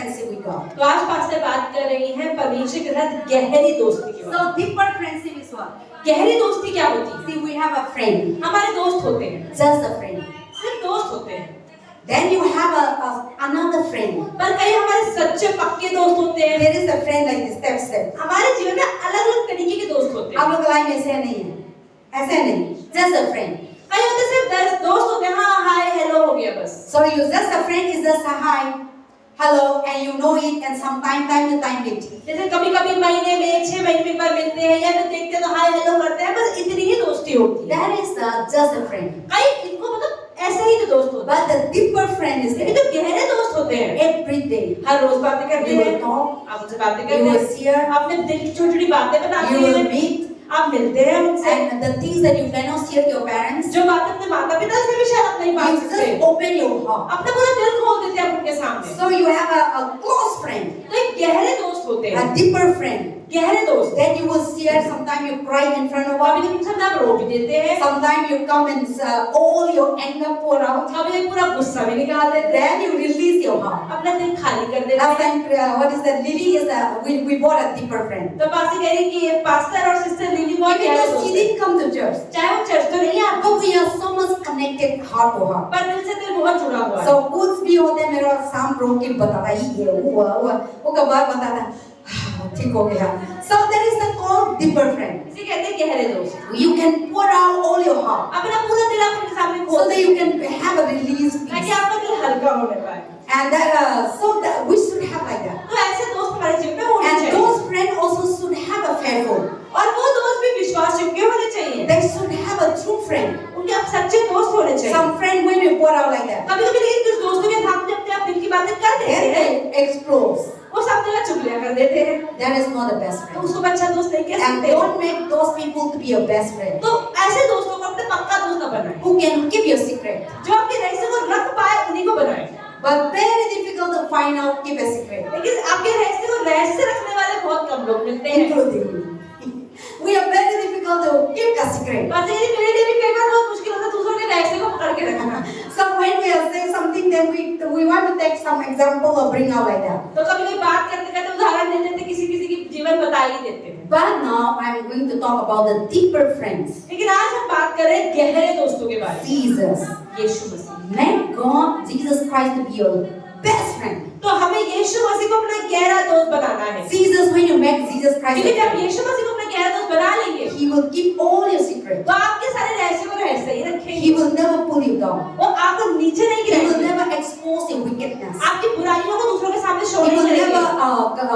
friendship with God. तो आज pastor बात कर रही हैं परमेश्वर के साथ गहरी दोस्ती के बारे में। So deeper friendship is what? गहरी दोस्ती क्या होती है? See, we have a friend, हमारे दोस्त होते हैं, just a friend. सिर्फ दोस्त होते हैं। Then you have another friend. पर कई हमारे सच्चे पक्के दोस्त होते हैं। There is a friend like this, step. हमारे जीवन में अलग-अलग तरीके के दोस्त होते हैं। आप लोग लाइन में ऐसे नहीं है, ऐसे नहीं, just a friend. कई होते सिर्फ दोस्त होते हैं, हाँ हाय हेलो हो गया बस। So you just a friend is just a hi, hello, and you know it, and time to time meet. जैसे कभी-कभी महीने में 6 महीने में एक बार मिलते हैं या फिर देखते हैं तो हाय हेलो करते हैं, बस इतनी ही दोस्ती होती है। That is just a friend. कई इनको मतलब ऐसे ही तो दोस्त होते हैं। But the deeper friend is लेकिन जो गहरे दोस्त होते हैं, every day. हर रोज बातें करते You हैं, will talk, आप उनसे बातें you करते will हैं, share, अपने दिल की छोटी-छोटी बातें बताते you will हैं, meet, आप मिलते हैं उनसे। and the things that you cannot share to your parents, जो बातें अपने माता-पिता से भी शायद आप नहीं बात you सकते, just open your heart. अपना पूरा दिल खोल देते हैं उनके सामने। So you have a close friend, तो एक गहरे दोस्त होते हैं, a deeper friend. गहरे दोस्त। Then you will share. Sometimes you cry in front of कभी them. कभी उनसे आप रो भी देते हैं, Sometimes you come and all your anger pour out. कभी पूरा गुस्सा भी निकाल देते हैं, Then you release your heart. अपना दिल खाली कर देते Last हैं। time, what is that? Lily is we bought a deeper friend. तो पास्टर कह रही कि ये पास्टर और सिस्टर लिली बहुत गहरे Because दोस्त she हैं। didn't come to church, चाहे वो चर्च तो नहीं आते, but we are so much connected heart to heart. पर दिल से दिल बहुत जुड़ा हुआ है। So कुछ भी होते मेरा शाम रो के बताता ही ये हुआ वो कब बताता ठीक हो गया. So there is a called deeper friend. इसे कहते हैं गहरे दोस्त। You can pour out all your heart अपना पूरा दिल आप उनके सामने so खोल that you can have a release ताकि peace. आपका दिल हल्का होने पाए। And that, so that we should have like that. तो ऐसे दोस्त हमारे जीवन में होने And चाहिए। those friends also should have a faithful. और वो दोस्त भी विश्वास योग्य होने चाहिए। They should have a true friend. उनके आप सच्चे दोस्त होने चाहिए। Some friend when we pour out like that, कभी-कभी लेकिन कुछ दोस्तों के सामने अपने आप दिल की बातें कर देते then हैं, they explode. वो सब जगह चुगलियां कर देते हैं, That is not the best तो friend. उसको अच्छा दोस्त नहीं कह And सकते। don't make those people to be your best friend. तो ऐसे दोस्तों को अपने पक्का दोस्त न बनाएं। Who can give you a secret? जो आपके रहस्य को रख पाए उन्हीं को बनाएं। But very difficult to find out, keep a secret. लेकिन आपके रहस्य को रहस्य रखने वाले बहुत कम लोग मिलते हैं। Including me. We are very difficult to keep a secret. बस ये मेरे लिए भी कई बार बहुत मुश्किल होता है दूसरों के रहस्य को पकड़ के रखना। So when we are saying something, then we want to take some example or bring out like that. तो कभी-कभी बात करते-करते उदाहरण दे देते, किसी-किसी की जीवन बता ही देते हैं। But now I'm going to talk about the deeper friends. लेकिन आज हम बात कर रहे हैं गहरे दोस्तों के बारे में। Jesus. Yeshu Masih. Make God, Jesus Christ to be your best friend. तो हमें यीशु मसीह को अपना गहरा दोस्त बनाना है। Jesus, when you make Jesus Christ क्योंकि your जब friend, यीशु मसीह को अपना गहरा दोस्त बना लेंगे, He will keep all your secrets. तो आपके सारे रहस्य को रहस्य ही रखेंगे। He will never pull you down. वो आपको नीचे नहीं He will गिराएंगे। never expose your wickedness. आपकी बुराइयों को दूसरों के सामने शो He नहीं will करेंगे। never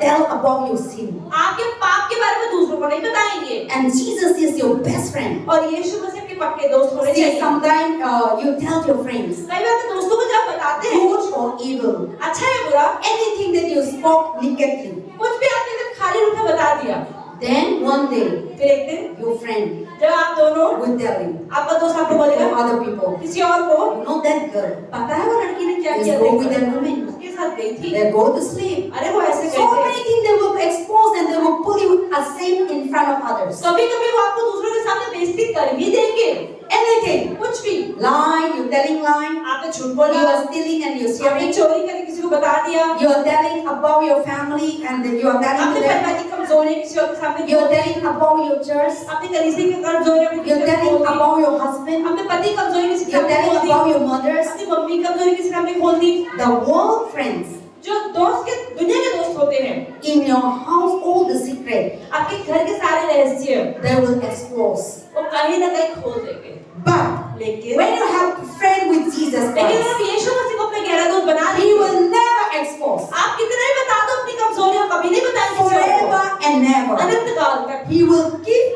tell about your sin. आपके पाप के बारे में दूसरों को नहीं बताएंगे। And Jesus is your best friend. और यीशु मसीह के पक्के दोस्त होने See, चाहिए। sometimes you tell your friends, कई बार तो दोस्तों को जब बताते हैं good or evil, अच्छा है बुरा, anything that you spoke nakedly, कुछ भी आपने एकदम खाली रूप में बता दिया, then one day फिर एक दिन your friend जब आप दोनों will tell him, आपका दोस्त आपको बोलेगा to other people, किसी और को, you know that girl, पता है वो लड़की ने क्या is किया go with देखो, that woman. उसके साथ गई थी, They go to sleep. अरे वो ऐसे So कहते many things they will expose and they will pull you ashamed in front of others. कभी-कभी वो आपको दूसरों के सामने बेइज्जती कर भी देंगे, Anything. कुछ भी, Lie, you're telling lie, आपने झूठ you बोला, are stealing and you're आपने sharing. चोरी करके किसी को बता दिया, You are telling about your family and then you are telling आपने to them. परिवार की कमजोरी किसी और के सामने You are telling about your church. अपनी कलीसिया की कमजोरी अपने You are telling about your husband. अपने पति कमजोरी किसी के You are सामने telling खोल दी, about your mothers. अपनी मम्मी कमजोरी किसी के सामने खोल दी। The world friends जो दोस्त के दुनिया के दोस्त होते हैं, in your house, all the secret आपके घर के सारे रहस्य they will expose. वो कहीं ना कहीं खोल देंगे। But लेकिन when you have friend with Jesus लेकिन Christ, आप यीशु मसीह को अपना गहरा दोस्त बना He लीजिए, will never expose. आप कितना ही बता दो अपनी कमजोरियों, कभी नहीं बताएंगे किसी और को। Forever and never. अनंत काल तक He will keep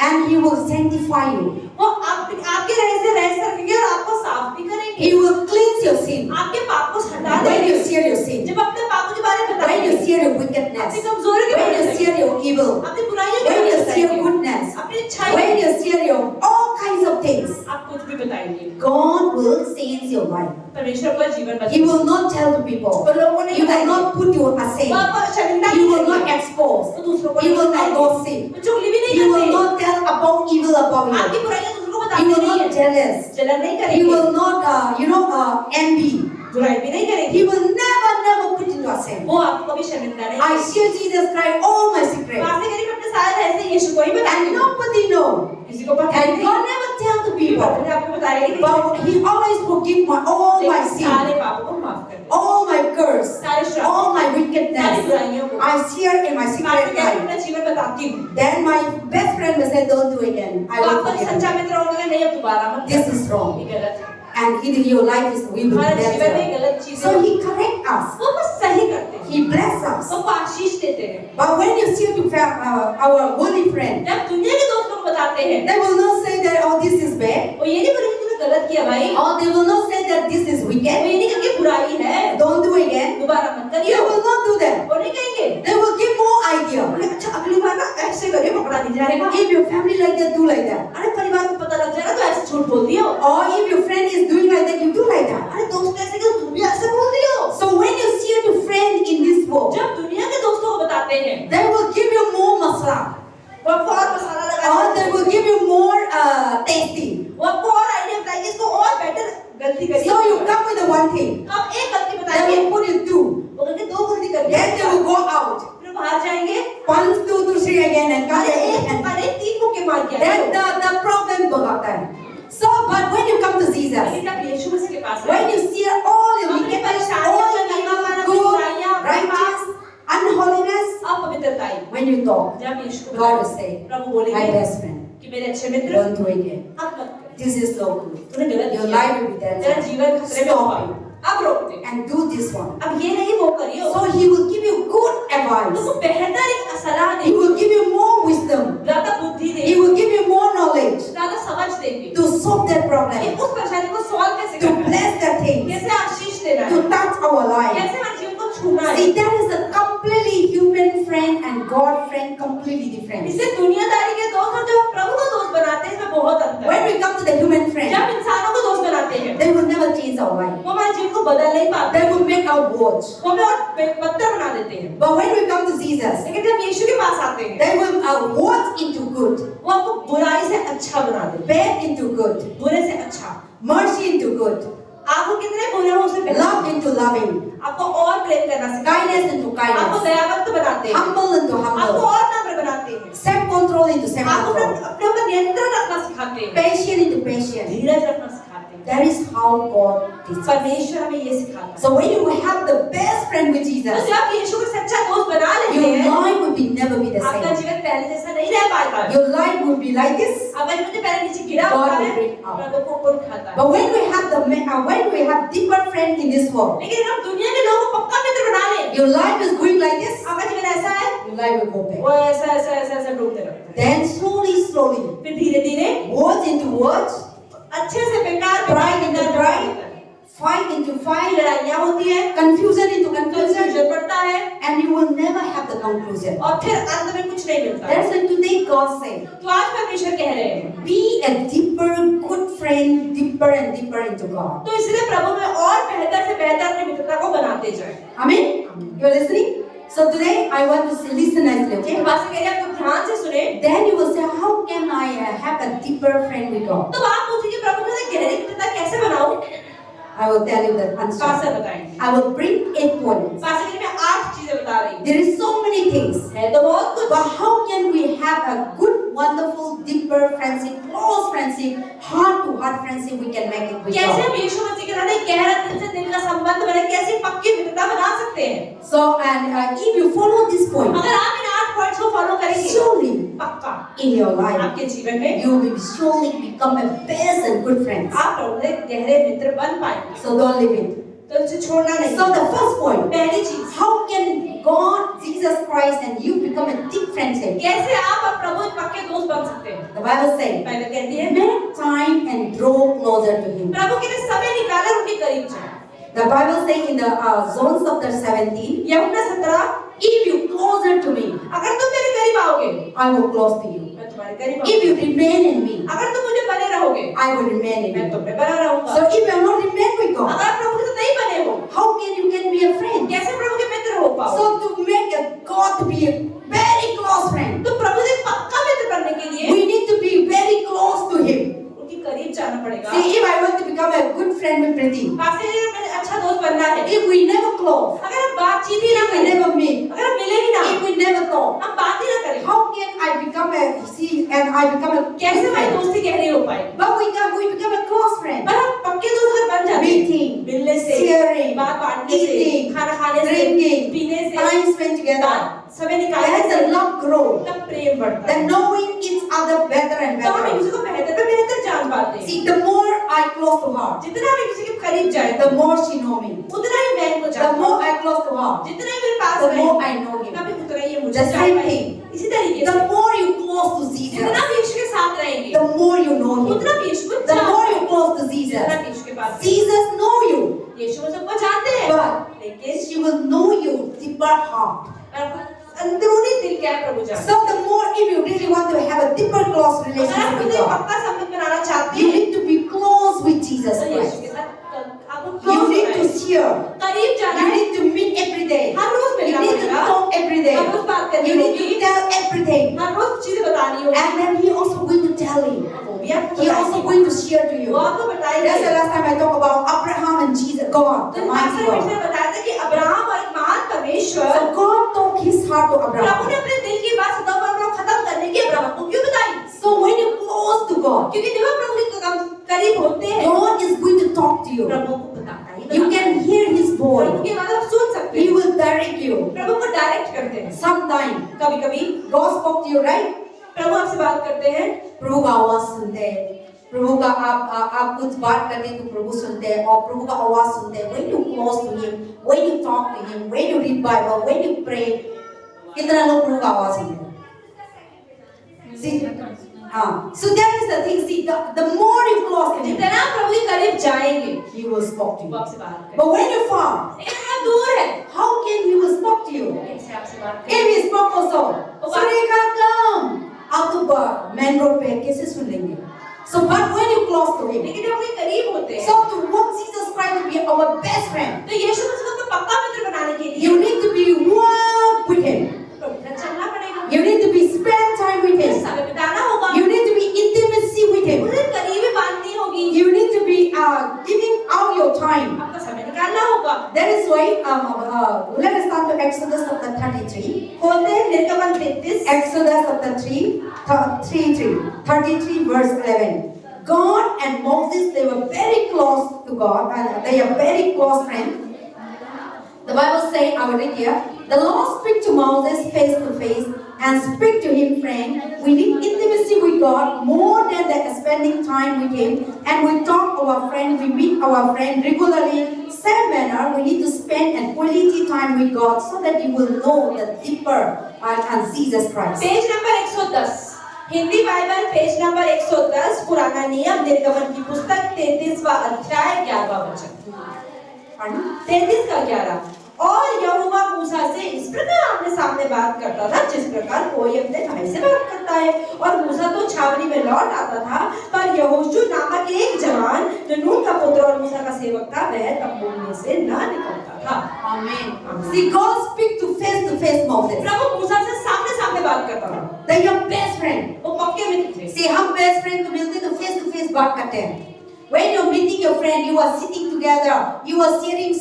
and He will sanctify you. वो आपके रहस्य रखेंगे और आपको साफ भी करेंगे। He will cleanse your sin. आपके पाप को हटा When देंगे। you share your sin, जब अपने पापों के बारे में when बताएंगे, you share your अपनी wickedness, कमजोरी के when बारे you में share your evil, अपनी बुराइयों के when बारे you में share बताएंगे, goodness, अपनी अच्छाई, when you share your all kinds of things, आप कुछ भी बताएंगे, God will change your life. परमेश्वर का जीवन He बदलेगा। will not tell to people. और लोगों को नहीं He will बताएंगे, not put you ashamed. वो आपको शर्मिंदा He नहीं will not करेंगे, expose. वो दूसरों को He नहीं will not बताएंगे, gossip. वो चुगली भी नहीं He will करते, not tell about evil about आपकी you. बुराइयां दूसरों को He बताते will नहीं not है, jealous. जलन नहीं He करेंगे, will not, envy. बुराई भी नहीं करेंगे, He will never, कभी शर्मिंदा नहीं I share Jesus Christ all my secrets. Pastor कह रही मैं अपने सारे रहस्य यीशु को ही And बताऊंगी nobody know. किसी को पता And नहीं God never tell the people. मैंने आपको बताया कि But He always forgive all my लेकिन sin, सारे पापों को माफ कर दे all my curse, सारे श्राप all my सारी wickedness. बुराइयों को I share in my pastor secret कह रही life. अपना जीवन बताती हूँ Then my best friend will say, don't do again. I तो will आपका forgive सच्चा you. मित्र होगा नहीं अब दोबारा मत This is wrong. ये गलत है And in your life is we will be हमारे जीवन में better. गलत चीजें So He correct us. वो बस सही करते हैं He bless us. वो आशीष देते हैं But when you see to our worldly friend, जब दुनिया के दोस्तों को बताते हैं they will not say that, oh, this is bad. वो ये नहीं बोलेंगे तूने गलत किया भाई Or they will not say that this is वो wicked. ये नहीं कहेंगे बुराई है Don't do again. दोबारा मत They करिए will not do that. वो नहीं कहेंगे They will give more idea. बोले अच्छा अगली बार ना ऐसे करिए पकड़ा नहीं जाएगा If your family like that, do like that. अरे परिवार को पता लग जाएगा तो ऐसे झूठ बोल दियो Or if your friend is doing like that, you do like that. अरे दोस्त ऐसे क्यों तुम भी ऐसे बोल दियो So when you see your friend in this world, जब दुनिया के दोस्तों को बताते हैं they will give you more masala. वो आपको और मसाला लगा Or they will give you more tasty. वो आपको और आइडिया बताएंगे इसको और बेटर गलती करिए So you come with the one thing. अब एक गलती They बताएंगे will put you two. वो कहेंगे दो गलती कर Then they will go out. फिर बाहर जाएंगे 1, 2, 3 again and come अरे again. एक अरे तीन मुक्के मार के Then the problem बढ़ता है. So but when you come to Jesus, लेकिन जब यीशु मसीह के पास when you see all your अपनी wickedness, परेशानियों all का your नंगा good, बुराइयां righteous, unholiness, अपवित्रताई when you talk, जब यीशु को God will say, Prabhu my बोलेंगे best friend, कि मेरे अच्छे मित्र don't do again. अब मत कर This is no good. तूने गलत Your किया life will be तेरा there. जीवन खतरे में Stop होगा it अब रोक दे and do this one. अब ये नहीं वो करियो So He will give you good advice. तुमको बेहतर एक सलाह He देंगे will give you more wisdom. ज्यादा बुद्धि He देंगे will give you more knowledge ज्यादा समझ देंगे to solve that कि problem, उस परेशानी को सॉल्व कैसे to करना है bless that thing, कैसे आशीष देना है to touch our life. कैसे हमारे जीवन को छूना है See, that is a completely human friend and God friend completely different. इससे दुनियादारी के दोस्त और जो हम प्रभु को दोस्त बनाते हैं इसमें बहुत अंतर है When we come to the human friend, जब इंसानों को दोस्त बनाते हैं they will never change our life. वो हमारे जीवन को बदल नहीं पाते They will make our words. वो हमें और बदतर बना देते हैं But when we come to Jesus, लेकिन जब यीशु के पास आते हैं they will words into good, वो आपको बुराई से अच्छा बना देते bad into good, हैं बुरे से अच्छा mercy into good, आपको कितने बुरे हो उसे बेहतर love into loving, आपको और प्रेम करना सिखाते हैं kindness into आपको kindness, दयावंत बनाते हैं humble into आपको humble, और नम्र बनाते हैं self-control into आपको self-control, अपने ऊपर नियंत्रण रखना सिखाते हैं patient into patient. धीरज रखना सिखाते हैं That is how God teaches. परमेश्वर हमें ये सिखाता है So when you have the best friend with तो Jesus, जब यीशु को सच्चा दोस्त बना लेते your हैं life will be never be the आपका same. जीवन पहले जैसा नहीं रह पाएगा Your life will be like this. अगर मुझे पहले नीचे गिरा God होता will है bring up. प्रभु को ऊपर उठाता है But when we have deeper friend in this world, लेकिन हम दुनिया के लोगों को पक्का मित्र बना लें your life is going like this. आपका जीवन ऐसा है Your life will go back. वो ऐसा ऐसा ऐसा ऐसा डूबते रहता है Then slowly, फिर धीरे धीरे words into words, अच्छे से बेकार Pride into pride, fight into fight, लड़ाइयाँ होती है confusion into confusion, कंफ्यूजन बढ़ता है and you will never have the conclusion. और फिर अंत में कुछ नहीं मिलता That's why today God said, तो आज परमेश्वर कह रहे हैं be a deeper, good friend, deeper and deeper into God. तो इसलिए प्रभु में और बेहतर से बेहतर अपनी मित्रता को बनाते जाए Amen? You are listening? So today I want to listen nicely, okay? बात कह रहे हैं आप ध्यान से सुने Then you will say, how can I have a deeper friend with God? तो आप पूछेंगे प्रभु के साथ गहरी मित्रता कैसे बनाऊं I will tell you the answer. Pastor बताएंगे I will bring 8 points. Pastor के लिए मैं 8 चीजें बता रही हूँ There is so many things. है तो बहुत कुछ But how can we have a good, wonderful, deeper friendship, close friendship, heart-to-heart friendship we can make it with कैसे God? हम यीशु मसीह के साथ एक गहरा दिल से दिल का संबंध बने कैसे पक्की मित्रता बना सकते हैं So, and if you follow this point, अगर आप इन 8 पॉइंट्स को फॉलो करेंगे surely पक्का in your life, आपके जीवन में you will surely become a best and good friend. आप प्रभु से गहरे मित्र बन पाएंगे So don't leave it. तो इसे छोड़ना नहीं So the first point, पहली चीज how can God, Jesus Christ and you become a deep friendship? कैसे आप अब प्रभु के पक्के दोस्त बन सकते हैं The Bible says, बाइबल कहती है make time and draw closer to Him. प्रभु के लिए समय निकाले उनके करीब जाए The Bible says in the Psalms of the 17, यूहन्ना 17 if you closer to me, अगर तुम मेरे करीब आओगे I will close to you. मैं तुम्हारे करीब If you remain in me, अगर तुम मुझे बने रहोगे I will remain in मैं you. तुम में बना रहूंगा So if you are not remain with God, अगर आप प्रभु के साथ नहीं बने हो how can be a friend? कैसे प्रभु के मित्र हो पाओ So to make a God to be a very close friend, तो प्रभु से पक्का मित्र बनने के लिए we need to be very close to Him. उनके करीब जाना पड़ेगा See, if I want to become a good friend with Priti, पासे में अच्छा दोस्त बनना है if we never close, अगर हम बातचीत ही ना if we करें, never meet, अगर हम मिले ही ना, if we never talk, हम बात ही ना करें, how can I become a कैसे हमारी friend? दोस्ती गहरी हो पाएगी? But we become a close friend. पर हम पक्के दोस्त अगर बन जाते हैं, Meeting, मिलने से, sharing, बात बांटने से, eating, खाना खाने से, drinking, पीने से, time spent together. समय निकालने As से, the love grows, तब प्रेम बढ़ता है। then knowing each other better and तो हम एक better. दूसरे को बेहतर पे बेहतर जान पाते हैं। See, the more I close to her, जितना हम एक दूसरे के करीब जाए, the more she know me. उतना ही मैं इनको The जानता more हूँ। I close to her, जितना ही मेरे पास the more रहेंगे, I know him. तभी उतना ही ये मुझे The जान same पाएंगे। thing. इसी तरीके The से, more you close to Jesus, जितना भी यीशु के साथ रहेंगे, the more you know him. उतना भी यीशु को The जान more you पाएंगे। close to जितना Jesus, भी यीशु के पास, Jesus know you, यीशु वो सबको जानते हैं, but लेकिन she will know you deeper heart. अंदरूनी दिल क्या है प्रभु जानते So the more, if you really want to have a deeper close हैं। अगर आप relationship with अपने God, पक्का संबंध बनाना चाहते you हैं, need to be close with Jesus तो यीशु Christ. के साथ आपको You close need होना to है, share. करीब जाना You है, need to meet every day. Her rose You मिलना need to पड़ेगा, talk every day. हर रोज बात करनी You need होगी, to tell everything. हर रोज चीजें बतानी होगी, And then he also going to tell you. वो भी आपको He also बताएंगे, going to share to वो you. आपको बताएंगे। That's the last time I talk about Abraham and Jesus, God, the तो mighty अक्सर God. पिछले बताया था कि अब्राहम और एक महान परमेश्वर, So God talked his heart to Prabhu Abraham. ने अपने दिल की बात सदा पर खत्म करने की अब्राहम को क्यों बताई? So when you close to God, क्योंकि जब आप प्रभु के करीब होते हैं, God is going to talk to you. प्रभु को बताता ही You बताता है। can hear his Prabhu voice. की आवाज आप सुन सकते He हैं, will direct you. प्रभु को डायरेक्ट करते हैं। Sometime कभी-कभी God spoke to you, right? प्रभु आपसे बात करते हैं, प्रभु का आवाज सुनते हैं, प्रभु का आप कुछ बात करते हैं तो प्रभु सुनते हैं और प्रभु का आवाज सुनते हैं। When you close to him, when you talk to him, when you read Bible, when you pray, कितना लोग प्रभु का आवाज सुनते हैं? See, so that is the thing. See, the more you close to him, जितना प्रभु के करीब जाएंगे, he will speak to वो you. आपसे बात करेंगे। But when you're far, लेकिन आप दूर है, how can he will speak to you? कैसे आपसे बात If करेंगे? he spoke also, Sureka come out of main road पे कैसे सुन लेंगे? So but when you close to him, लेकिन जब अपने करीब होते हैं, so to want Jesus Christ to be our best friend, तो यीशु मसीह को पक्का मित्र बनाने के लिए you need to be walk with him. प्रभु के साथ चलना पड़ेगा, You need to be spend time with him. समय बिताना होगा, You need to be intimacy with him. उन्हें करीबी बांधनी होगी, You need to be giving out your time. आपका समय निकालना होगा। That is why let us start to Exodus chapter 33. खोलते हैं निर्गमन 33, Exodus chapter 33 verse 11. God and Moses, they were very close to God and they are very close friends. The Bible says, I will read here, the Lord speak to Moses face to face and speak to him friend. We need intimacy with God more than the spending time with him. And we talk to our friend, we meet our friend regularly. Same manner, we need to spend a quality time with God so that you will know the deeper and Jesus Christ. Page number 110, Hindi Bible page number 110, पुराना नियम निर्गमन की पुस्तक 33वां अध्याय 11वां वचन। 33 का 11। और यहोवा मूसा से इस प्रकार आमने सामने बात करता था जिस प्रकार कोई अपने भाई से बात करता है। और मूसा तो छावनी में लौट आता था, पर यहोशू नामक एक जवान जो नून का पुत्र और मूसा का सेवक था, वह तंबू में से ना निकलता था। Amen. See, God speak to face Moses. प्रभु मूसा से सामने सामने बात करता था। They are best friend. वो पक्के मित्र थे। See, हम best friend को मिलते तो face to face बात करते हैं। When you're meeting your friend, you are sitting together, you are sitting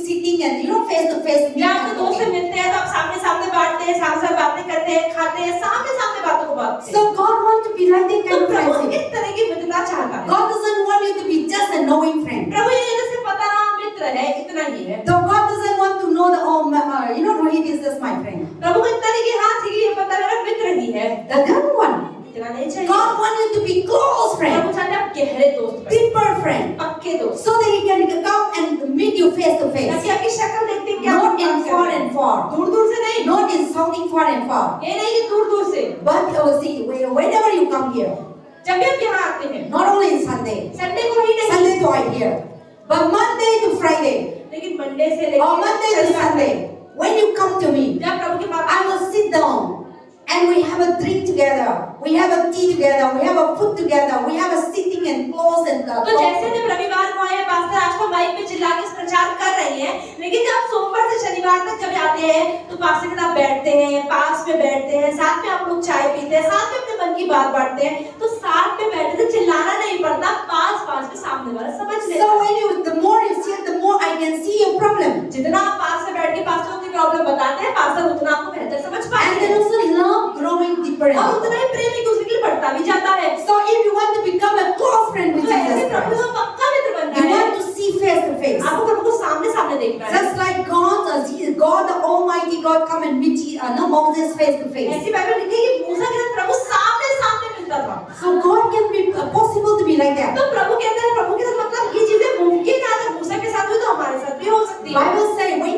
and face to face. या आपके दोस्त से मिलते हैं तो आप सामने सामने बांटते हैं, साथ साथ बातें करते हैं, खाते हैं, सामने सामने बातों को बांटते हैं। So God wants to be like that kind of friendship. इस तरह की मित्रता चाहता है। God doesn't want you to be just a knowing friend. प्रभु ये जैसे पता ना मित्र है, इतना ही है। So God doesn't want to know Rohit is just my friend. प्रभु को इतना नहीं कि हाँ ठीक है ये पता मेरा मित्र ही है। The other one. इतना नहीं चाहिए। God wants you to be close friend, प्रभु चाहते हैं आप गहरे दोस्त बने, deeper friend, पक्के दोस्त, so that He can come and meet you face to face. ताकि आपकी शक्ल देखते क्या Not in far and far. दूर दूर से नहीं, Not in something far and far. ये नहीं कि दूर दूर से, But see, whenever you come here, जब भी आप यहाँ आते हैं, not only in Sunday, Sunday को ही नहीं, Sunday to I here, but Monday to Friday, लेकिन मंडे से or लेकर Monday to Sunday, when you come to me, जब प्रभु के पास I will sit down and we have a drink together, we have a tea together, we have a food together, we have a sitting and close and तो जैसे जब रविवार को आए pastor आज को माइक पे चिल्ला के प्रचार कर रही हैं, लेकिन जब सोमवार से शनिवार तक जब आते हैं तो पास्टर के साथ बैठते हैं, पास में बैठते हैं, साथ में आप लोग चाय पीते हैं, साथ में अपने मन की बात बांटते हैं, तो साथ में बैठने से चिल्लाना नहीं पड़ता, पास में सामने वाला समझ लेता है। So when the more you sit, the more I can see your problem. जितना आप पास से बैठ प्रॉब्लम बताते हैं पास्टर उतना आपको बेहतर समझ And पाएंगे then also love growing deeper. और उतना ही प्रेम एक दूसरे के लिए बढ़ता भी जाता है। So if you want to become a close friend with तो ऐसे Jesus प्रभु Christ, का पक्का मित्र बनना you है। want to see face to face. आपको प्रभु को सामने सामने देखना है। Just like God the Almighty God come and meet Moses face to face. ऐसी बाइबल लिखी है कि मूसा के साथ प्रभु सामने सामने मिलता था। So God can be possible to be like that. तो प्रभु कहते हैं प्रभु के साथ मतलब ये चीजें मुमकिन है अगर मूसा के साथ हुई तो हमारे साथ भी हो सकती है। Bible say when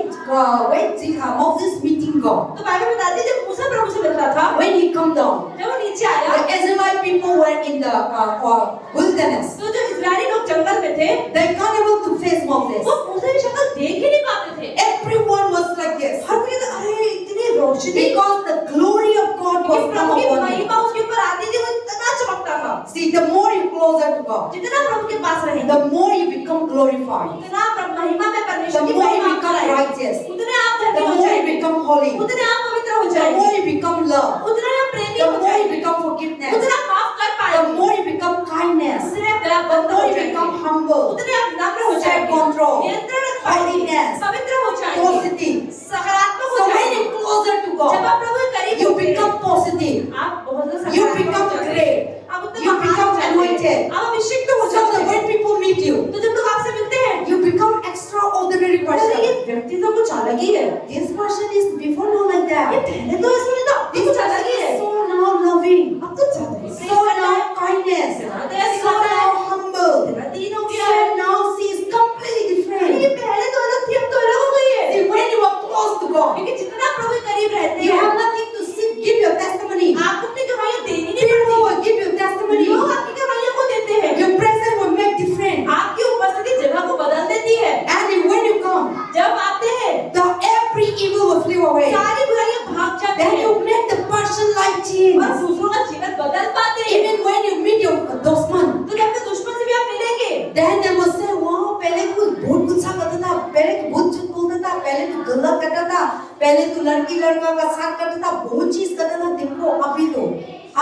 Moses meeting God, तो बाइबल बताती है जब मूसा प्रभु से मिलता था when he come down, जब वो नीचे आया the Israelite people were in the wilderness. तो जो इस्राएली लोग जंगल में थे They can't able to face Moses. वो मूसा की शक्ल देख ही नहीं पाते थे। Everyone was like this. हर कोई कहता अरे इतनी रोशनी Because the glory of God was क्योंकि come प्रभु की upon him. महिमा उसके ऊपर आती थी वो इतना चमकता था। See, the more you closer to God, जितना प्रभु के पास रहेंगे the more you become glorified. उतना महिमा में The परमेश्वर की more you महिमा become करें righteous. उतने आप The धर्मी हो more you जाएंगे become holy. उतने आप पवित्र हो The जाएंगे more you become love. उतने आप प्रेमी The हो more you जाएंगे become forgiveness. उतने आप माफ कर The पाएंगे more you become kindness. उतने आप दया The बंद more हो you जाएंगे become humble. उतने आप नम्र हो जाएंगे Self-control. नियंत्रण रख पाएंगे Holiness. पवित्र हो जाएंगे Positive. सकारात्मक So हो when जाएंगे you closer to जब God, आप प्रभु के करीब you होते हैं, become positive. आप बहुत ज्यादा You सकारात्मक become हो जाते हैं। great. आप उतने You महान become हो जाते हैं। anointed. आप अभिषिक्त हो So जाते that हैं when people meet you, तो जब लोग आपसे मिलते हैं you become extraordinary तो ये person. व्यक्ति तो कुछ अलग ही है This person is before not like ये that. पहले तो ऐसा नहीं था ये This कुछ person अलग ही है is so now loving, अब तो ज्यादा ही so now kindness, so now humble. दीन हो गया So है now she is completely ये different. पहले तो अलग थी अब तो अलग हो गई है See, when you are close to God, क्योंकि जितना प्रभु के करीब रहते you हैं have nothing to give your testimony. आपको अपनी गवाहियां देनी नहीं People पड़ती will give you testimony. लोग आपकी गवाहियां को देते हैं Your presence will make different. आपकी उपस्थिति जगह को बदल देती है And when you come, जब आते हैं every evil will flee away. सारी बुराइयां भाग जाती Then हैं you make the person life change. और दूसरों का जीवन बदल पाते हैं Even when you meet your dushman, तो जब अपने दुश्मन से भी आप मिलेंगे then they will say, wow, पहले तू बहुत गुस्सा करता था, पहले तू बहुत झूठ बोलता था, पहले तू गलत करता था, पहले तू लड़की लड़का का साथ करता था, बहुत चीज करता था, देखो अभी तो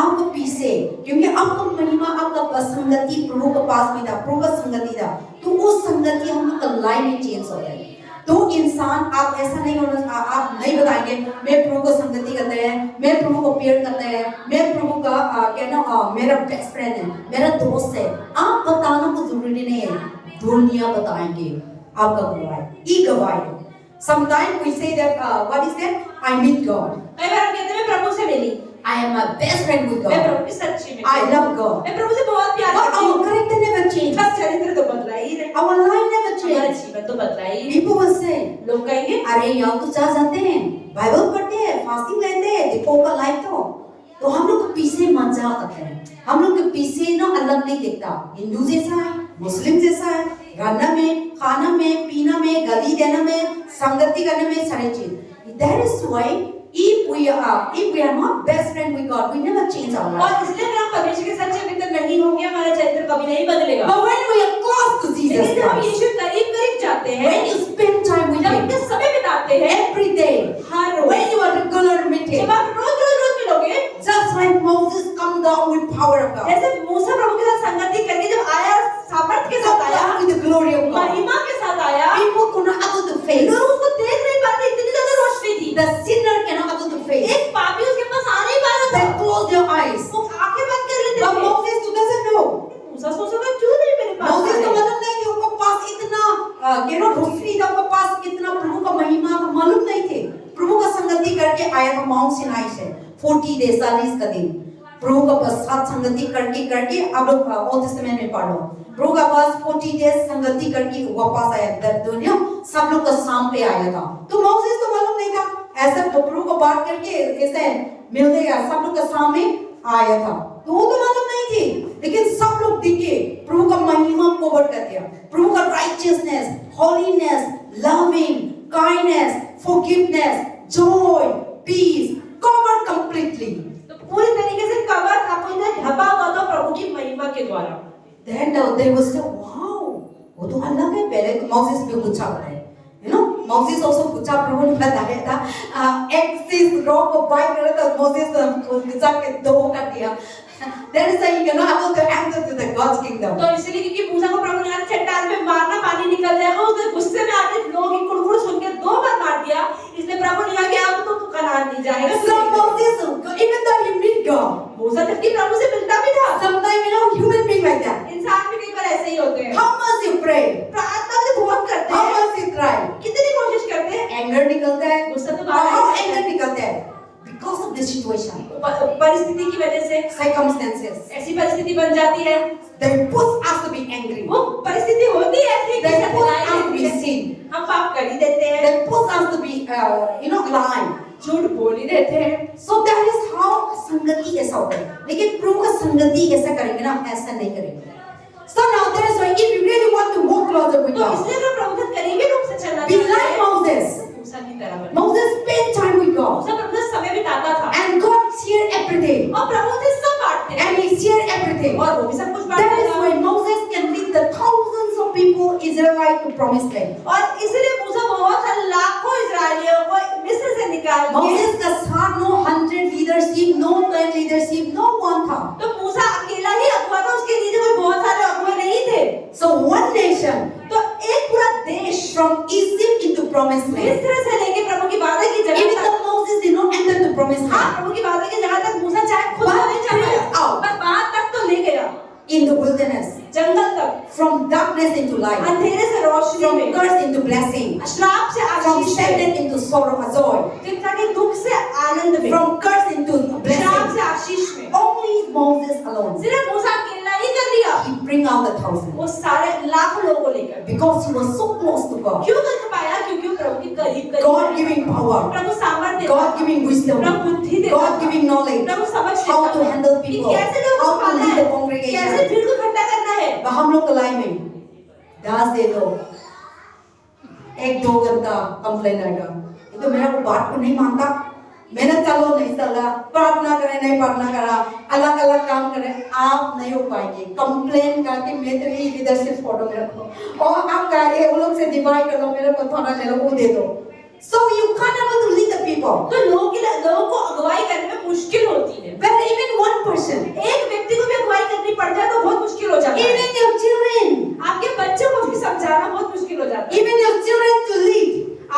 आपको पीछे, क्योंकि आपका महिमा आपका संगति प्रभु के पास में था, प्रभु का संगति था, तो वो संगति हम लोग का लाइफ में चेंज होता है। तो इंसान आप ऐसा नहीं होना, आप नहीं बताएंगे मैं प्रभु को संगति करते हैं, मैं प्रभु को प्यार करते हैं, मैं प्रभु का कहना मेरा बेस्ट फ्रेंड है, मेरा दोस्त है, आप बताना को जरूरी नहीं है, दुनिया बताएंगे आपका गवाही, ई गवाही। Sometimes we say that what is that? I meet God. कई बार हम कहते हैं मैं प्रभु से मिली I am a best friend with मैं God. प्रभु की सच्ची में I love God. मैं प्रभु से बहुत प्यार But करती our हूँ character never changes. बस चरित्र तो बदला ही नहीं Our life never हमारा changes. जीवन तो बदला ही नहीं People will say, लोग कहेंगे अरे यहाँ तो चर्च जाते हैं, बाइबल पढ़ते हैं, फास्टिंग लेते हैं, देखो का लाइफ तो हम लोग के पीछे मजा करते हैं, हम लोग के पीछे ना अलग नहीं दिखता, हिंदू जैसा है, मुस्लिम जैसा है, रहना में, खाना में, पीना में, गली देना में, संगति करने में, सारी चीज। That is why if we are not best friend with God, we never change our life. और इसलिए अगर हम परमेश्वर के सच्चे मित्र नहीं होंगे हमारा चरित्र कभी नहीं बदलेगा But when we are close to Jesus लेकिन जब हम Christ, यीशु करीब करीब जाते हैं when you spend time with जब Him उनके समय बिताते हैं every day, her rose when you are regular meeting, जब आप रोज मिलोगे just like Moses come down with power of God, जैसे मूसा प्रभु के साथ संगति करके जब आया सामर्थ के साथ आया with the glory of God, महिमा के साथ आया people could not able to face. लोग उसको देख नहीं पाते इतनी ज्यादा रोशनी थी The sinner cannot able to face. एक पापी उसके पास आ नहीं पा रहा They था close their eyes. वो आंखें बंद कर लेते But थे Moses doesn't know. मूसा सोच रहा क्यों नहीं मेरे पास Moses आ को रहे? मालूम नहीं कि उनके पास इतना रोशनी था, उनके पास कितना प्रभु का महिमा था, मालूम नहीं थे। प्रभु का संगति करके आया था माउंट सिनाई से 40 डेज 40 का दिन प्रभु का साथ संगति करके अब लोग ओल्ड टेस्टामेंट में पढ़ो, प्रभु का पास 40 डेज संगति करके वापस आया दुनिया, सब लोग का शाम पे आया था। तो मोसेस तो मालूम नहीं था, ऐसा प्रभु को बात करके ऐसे मिल गया, सब लोग का सामने आया था, तो वो तो मालूम नहीं थी, लेकिन सब लोग दिखे प्रभु का महिमा कवर कर दिया, प्रभु का righteousness, holiness, loving, kindness, forgiveness, joy, peace cover completely. तो पूरी तरीके से कवर था, कोई ने ढका हुआ था प्रभु की महिमा के द्वारा। Then they will say, wow, वो तो अलग है। पहले तो मोसेस भी गुच्छा होता है, you know, मोसेस also गुच्छा प्रभु ने बताया था, एक्सिस रॉक को बाइक कर रहा था, मोसेस को गुच्छा के दो कर दिया। That is why you cannot able to enter to the God's kingdom. तो इसलिए क्योंकि मूसा को प्रभु ने कहा चट्टान में मारना पानी निकल जाएगा, उसने गुस्से में आके लोग की कुड़कुड़ सुन के 2 बार मार दिया, इसलिए प्रभु एंगर निकलता है, गुस्सा तो और बाहर how आता है। एंगर निकलता है? Because of this situation, परिस्थिति की वजह से circumstances, ऐसी परिस्थिति बन जाती है। they push us to be angry. वो परिस्थिति होती है ऐसी कि They सब push लाई us to लेती be है। sin. हम पाप कर ही देते हैं, They push us to be, lying. झूठ बोल ही देते हैं। So that is how संगति ऐसा होता है। लेकिन प्रभु का संगति कैसा करेंगे ना, ऐसा नहीं करेंगे। So now that is why if you really want to walk closer with तो God, इसलिए मैं प्रभु के करीबी रूप से चलना be चाहता like हूँ। Moses. मूसा की तरह बनो। Moses spent time with God, मूसा प्रभु से समय बिताता था and God shared everything, और प्रभु से सब बांटते थे and He shared everything. और वो भी सब कुछ That बांटता is था। why Moses can lead the thousands of people Israelite to promised land. और इसलिए मूसा बहुत सारे लाखों इजरायलियों को मिस्र से निकाल के Moses का साथ no 100 leadership, no 10 leadership, no one था. तो मूसा अकेला ही अगुवा था, उसके नीचे कोई बहुत सारे अगुवे नहीं थे। So one nation तो एक पूरा देश from Egypt into promised land. मिस्र से लेके प्रभु की वादा की जगह Even तक, though Moses did not enter the promised हाँ land, प्रभु की वादा की जगह तक मूसा चाहे खुद तो नहीं जा पाया, पर बात तक तो ले गया in the wilderness, जंगल तक, from darkness into light, अंधेरे से रोशनी from में, curse into blessing, श्राप से from आशीष में, sadness into sorrow or joy, चिंता के दुख से आनंद में, from curse into श्राप blessing. से आशीष में। Only Moses alone. सिर्फ मूसा अकेला ही कर लिया, He bring out the thousands वो सारे लाखों लोगों को लेकर। because he was so close to God. क्यों कर पाया? क्योंकि वो प्रभु के करीब God giving power, प्रभु सामर्थ्य देता God giving wisdom, प्रभु बुद्धि देता God giving knowledge, प्रभु समझ how देता to handle कि people, कैसे लोगों को how to पालना lead है, the congregation. कैसे भीड़ को इकट्ठा करना है। तो हम लोग कलाई में 1-2 घंटा कंप्लेन आएगा, ये तो मेरा वो बात को नहीं मानता, मेहनत चलो नहीं चला, प्रार्थना करे नहीं प्रार्थना करा, अलग अलग काम करे, आप नहीं हो पाएंगे। कंप्लेन करके मेरे लिए लीडरशिप फोटो में रखो और आप कार्य उन लोग से डिवाइड कर लो, मेरे को थोड़ा ले लो, वो दे दो। So you can't able to lead the people. तो लोगों को अगुवाई करने में मुश्किल होती है। When even one person, एक व्यक्ति को भी अगुवाई करनी पड़ जाए तो बहुत मुश्किल हो जाता है। even your children, आपके बच्चों को भी समझाना बहुत मुश्किल हो जाता है। even your children to lead,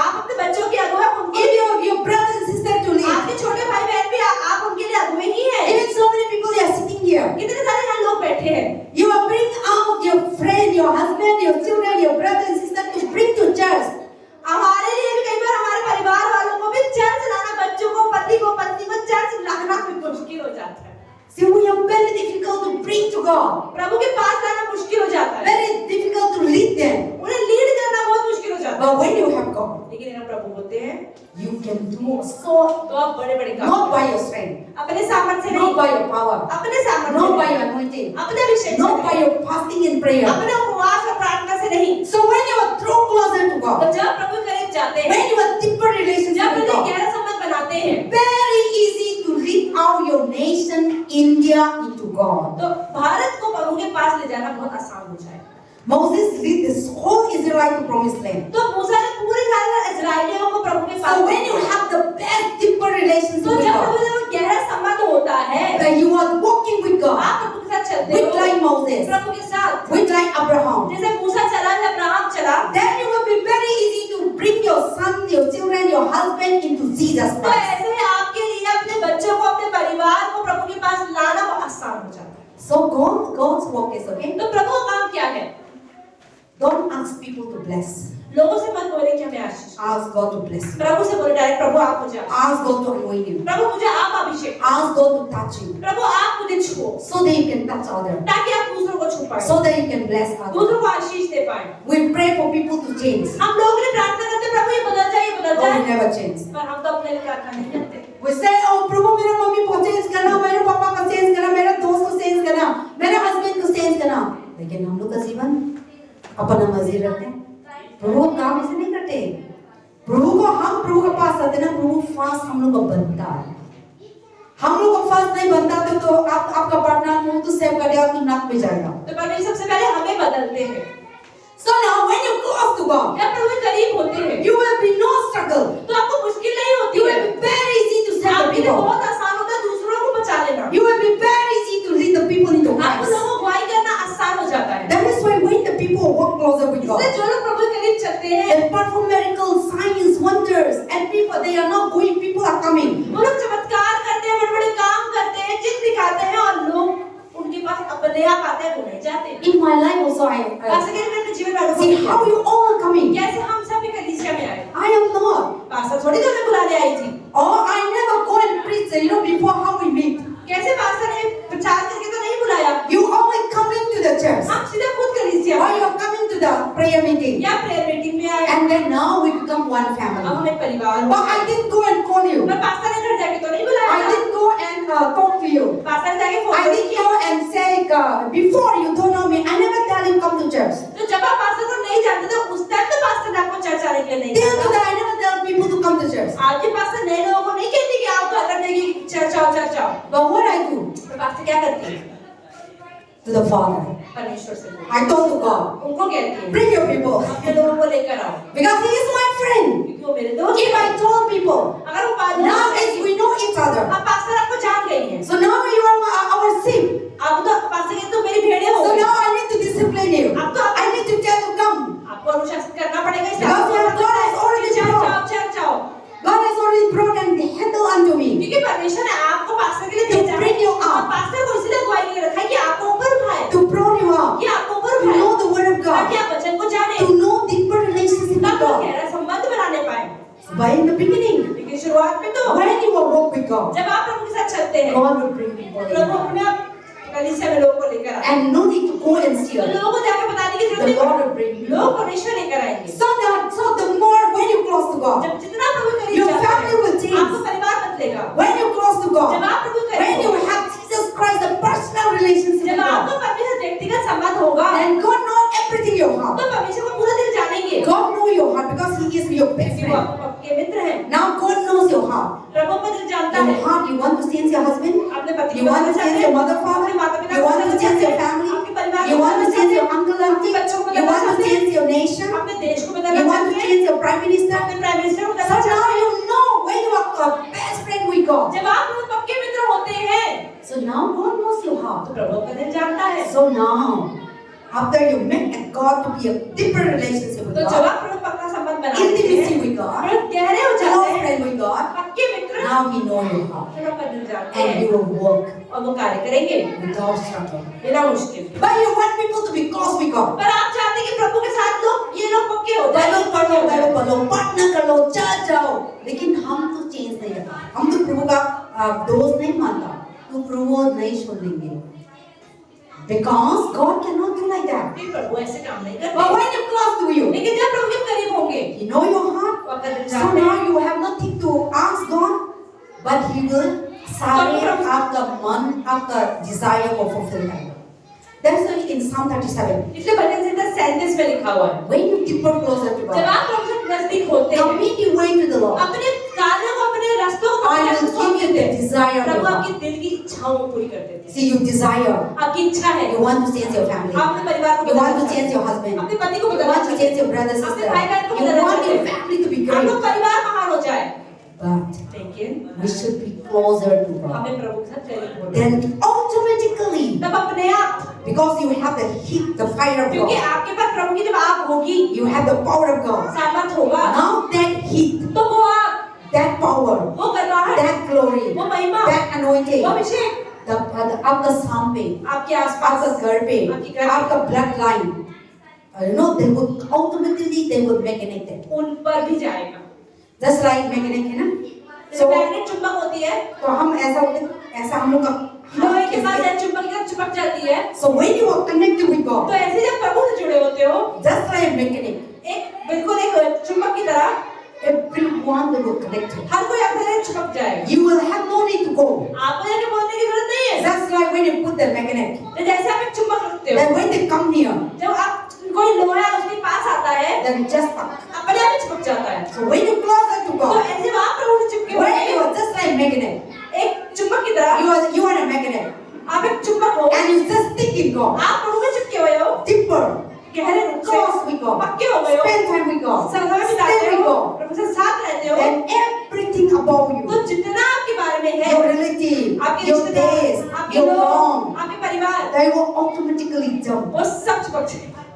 आप अपने बच्चों की अगुवाई उनको, even your brother and sister to lead. आपके छोटे भाई बहन भी आप उनके लिए अगुवे ही हैं। Even so many people they are sitting here. कितने सारे यहाँ लोग बैठे हैं। You are bring out your friend, your husband, your children, your brother and sister to bring to church. हमारे लिए भी कई बार हमारे परिवार वालों को भी चर्च लाना, बच्चों को, पति को, पत्नी को चर्च लाना भी मुश्किल हो जाता है। See, we are very difficult to bring to God. प्रभु के पास लाना मुश्किल हो जाता है। Very difficult to lead them. उन्हें लीड करना बहुत मुश्किल हो जाता है। But when you have God, लेकिन यहाँ प्रभु होते हैं, you can do so, तो आप बड़े-बड़े काम, not by your strength, अपने सामर्थ्य से not नहीं, by your power, अपने सामर्थ्य not से by नहीं, your anointing, अपने अभिषेक से not by नहीं, your fasting and prayer. अपने उपवास और प्रार्थना से नहीं। So when you are draw closer to तो God, जब प्रभु के करीब जाते हैं, when you are deeper relationship जब with उन्हें God, गहरा संबंध बनाते हैं, very easy to lead out your nation India into God. तो भारत को प्रभु के पास ले जाना बहुत आसान हो जाएगा। Moses lead this whole Israelite to promised land. तो मूसा ने पूरे सारे इजरायलियों को प्रभु के पास, So when you have the best deeper relationship तो with जब प्रभु God, से वो गहरा संबंध होता है, that you are walking with God, आप प्रभु के साथ चलते with हो, like Moses, प्रभु के साथ, with like Abraham, जैसे मूसा चला, जब अब्राहम चला, then you will be very easy to bring your son, your children, your husband into Jesus तो Christ. ऐसे ही आपके लिए अपने बच्चों को, अपने परिवार को प्रभु के पास लाना बहुत आसान हो जाता है। So God's work is okay. तो प्रभु का काम क्या है? Don't ask people to bless. लोगों से मत बोले कि हमें आशीष, Ask God to bless you. प्रभु से बोले डायरेक्ट, प्रभु आप मुझे आशीष, Ask God to anoint you. प्रभु मुझे आप अभिषेक, Ask God to touch you, प्रभु आप मुझे छुओ, so that you can touch others, ताकि आप दूसरों को छू पाए, so that you can bless others. दूसरों को आशीष दे पाए। We pray for people to change. हम लोग ने प्रार्थना करते, प्रभु ये बदल जाए, ये बदल God will जाए, never change. पर हम तो अपने लिए प्रार्थना नहीं करते। We say, oh प्रभु मेरे मम्मी को चेंज करना, मेरे पापा को चेंज करना, मेरे दोस्त को चेंज करना, मेरे हस्बैंड को चेंज करना। लेकिन हम लोग का जीवन अपना मर्जी रखते हैं। प्रभु काम ऐसे नहीं करते। प्रभु को हम प्रभु के पास आते ना, प्रभु फास्ट हम लोग को बनता है। हम लोग को फास्ट नहीं बनता तो आपका पार्टनर मुंह तो सेव कर देगा, तो नाक में जाएगा। तो परमेश्वर सबसे पहले हमें बदलते हैं। So now when you close to God, जब प्रभु के करीब होते हैं, you will be no struggle. तो आपको मुश्किल नहीं होती You है, will be very easy to save the आपके लिए people. बहुत आसान होता है दूसरों को बचा लेना, You will be very easy to lead the people into आपको Christ. लोगों को अगुवाई करना आसान हो जाता है। That is why when the people walk closer with God, इसलिए जो लोग प्रभु के करीब चलते हैं, they perform miracles, signs, wonders, and people they are not going, people are coming. वो लोग चमत्कार करते हैं, बड़े-बड़े काम करते हैं, चिन्ह दिखाते हैं और लोग उनके पास अपने आप आते हैं, वो नहीं जाते। In my life also ऐसे करके अपने जीवन में see how you all are coming. कैसे हम सब भी कलीसिया में आए। I am not. पास थोड़ी तो मैं बुलाने आई थी। Or I never go and preach, before how we meet. कैसे पास्टर ने प्रचार करके तो नहीं बुलाया। You only coming to the church. हम सीधे खुद कलीसिया Or you are coming to the prayer meeting. या प्रेयर मीटिंग में आए। And then now we become one अब family. हम एक परिवार हो But I गए। didn't go and call you. पर पास्टर ने घर जाके तो नहीं बुलाया। I didn't go and talk to you. Pastor ने जाके phone I didn't go and say, before you don't know me, I never tell you come to church. तो जब आप पास्टर को नहीं जानते थे उस टाइम तो पास्टर ने आपको चर्च आने के लिए नहीं Till कहा। today, I never tell people to come to church. आज के पास्टर नए लोगों को नहीं कहती कि आप घर करने की चर्च आओ चर्च आओ। But what I do तो पास्टर क्या करती है? to the Father, परमेश्वर से बोलती I told to God, है। उनको कहती है bring your people. अपने लोगों को लेकर आओ Because he is my friend. क्योंकि वो मेरे दोस्त If I हैं। told people, अगर वो बात now is we know each other. अब पास्टर आपको जान गई है। So now you are our sheep. आप तो पास्टर के तो मेरी भेड़ें हो So गई। now I need to discipline you. अब तो I need to tell you come. आपको अनुशासित करना पड़ेगा। इसलिए Because आपको your God has already church brought. आओ चर्च आओ। God has already brought and handle unto me. क्योंकि परमेश्वर ने आपको पास्टर के लिए To भेजा है। bring you up. और पास्टर को इसलिए अगुवाई के लिए रखा है कि आपको ऊपर उठाए। To bring you up. कि आपको ऊपर To उठाए। know the word of ताकि God. आप वचन को जाने। To know deeper relationship with ताकि God. गहरा संबंध बनाने पाए। But in the beginning, लेकिन शुरुआत में तो when you will walk with God, जब आप प्रभु के साथ चलते हैं, God will bring people in. प्रभु अपने आप कलीसिया में लोगों को लेकर आए। And no need to go and तो steal. लोगों को जाकर बताने की जरूरत The Lord नहीं। will bring you. लोग परमेश्वर लेकर आएंगे। So the more when you close to God, जब जितना प्रभु करीब Your जाते family will हैं, change. आपको परिवार बदलेगा। when you close to जब God, आप प्रभु when करीब you होंगे, have Jesus Christ, a personal relationship with जब आपको God, परमेश्वर से व्यक्तिगत संबंध होगा, then God knows everything your तो heart. परमेश्वर को पूरा दिल जानेंगे। God knows your heart because He is your best क्योंकि वो friend. आपको आपके मित्र हैं। Now God knows your heart. प्रभु को दिल जानता Your है। heart, you want to change your husband? अपने पति You को want to बदलना change चाहते your हैं, mother, अपने father? माता-पिता You को want to बदलना change चाहते your हैं, family? आपके परिवार You को want to बदलना change चाहते your हैं, uncle, auntie? अपने बच्चों को You बदलना want to चाहते हैं, change your nation? अपने देश को You बदलना want to चाहते हैं, change your prime minister? अपने प्राइम मिनिस्टर को So बदलना चाहते now हैं। you know when you are a best friend with God. जब आप लोग पक्के मित्र होते हैं, So now God knows your तो heart. प्रभु का दिल जानता है। So now, after you make God to be a deeper relationship with तो जब God, आप प्रभु पक्का संबंध बनाते intimacy हैं, with God, प्रभु गहरे हो जाते close हैं, friend with God, पक्के मित्र now He knows your heart. प्रभु का दिल जानते And हैं you will walk और वो कार्य करेंगे without struggle. बिना मुश्किल के। But you want people to be close with God. पर आप चाहते हैं कि प्रभु के साथ लोग ये लोग पक्के हो जाए, बाइबल पढ़ो, प्रार्थना कर लो, चर्च जाओ। लेकिन हम तो चेंज नहीं करते। हम तो प्रभु का दोस्त नहीं मानता, तो प्रभु नहीं सुनेंगे। Because God cannot do like that. फिर प्रभु ऐसे काम नहीं करते। But when you close to you, लेकिन जब प्रभु के करीब होंगे, He know your heart. वो आपका दिल So जानते now हैं। you have nothing to ask God, but He will सारे आपका मन, आपका desire को fulfill करेगा। That's why in Psalm 37, इसलिए भजन संहिता 37 में लिखा हुआ है, when you deeper closer to जब God, आप प्रभु से नजदीक होते हैं, commit your way to the Lord. अपने कार्यों को, अपने रास्तों को I प्रभु will को सौंप give you देते the हैं। desire of प्रभु your आपकी heart. दिल की इच्छाओं को पूरी कर देते हैं। See, you desire. आपकी इच्छा है, You want to change your family. आप अपने परिवार को You want बदलना to चाहते change हैं, your husband. अपने पति को You बदलना want to चाहते change हैं, your brother, अपने sister. भाई बहन को You बदलना want चाहते your हैं, family to be आपका great. परिवार महान हो जाए, But लेकिन we should be closer to God. हमें प्रभु के साथ करीब होना है। Then automatically, तब अपने आप, because you have the heat, the fire of क्योंकि God, आपके पास प्रभु की जब आग होगी, you have the power of God. सामर्थ होगा, Now that heat, तो वो आग, that power, वो करवाहट, that glory, वो महिमा, that anointing, वो अभिषेक आपका साम पे, आपके आसपास, आपका घर पे, आपकी घर पे, आपका blood line, they would ultimately they would make connected. उन पर भी जाएगा। Just like magnet है ना? जैसे मैग्नेट चुंबक होती है, तो हम ऐसा होते, ऐसा हम लोग का लोहे के पास जब चुंबक की तरह चिपक जाती है, So when you are connected with तो God, ऐसे जब प्रभु से जुड़े होते हो, just like magnet, एक बिल्कुल एक चुंबक की तरह, everyone will be connected. हर कोई आपके साथ चिपक जाएगा। You will have no need to go. आपको जाके बोलने की जरूरत नहीं है। Just like when you put the magnet, तो जैसे आप एक चुंबक रखते हो, then when they come near, जब आप कोई लोहा उसके पास आता है, then just stuck. अपने आप ही चिपक जाता है। So when you closer to तो God, ऐसे वहाँ प्रभु से चिपके हुए when you are just like magnet, एक चुंबक की तरह, you are a magnet, आप एक चुंबक हो, and you just stick in God, आप प्रभु में चिपके हुए हो, deeper, गहरे रूप से close with God, पक्के हो गए हो, spend time with God, समय stay बिताते with हो, God, प्रभु से साथ रहते हो, then everything about you, तो जितना आपके बारे में है, your relative, आपके your रिश्तेदार, days, आपके your लोग, home, आपके परिवार, they will automatically jump. वो सब चिपक जाएगा।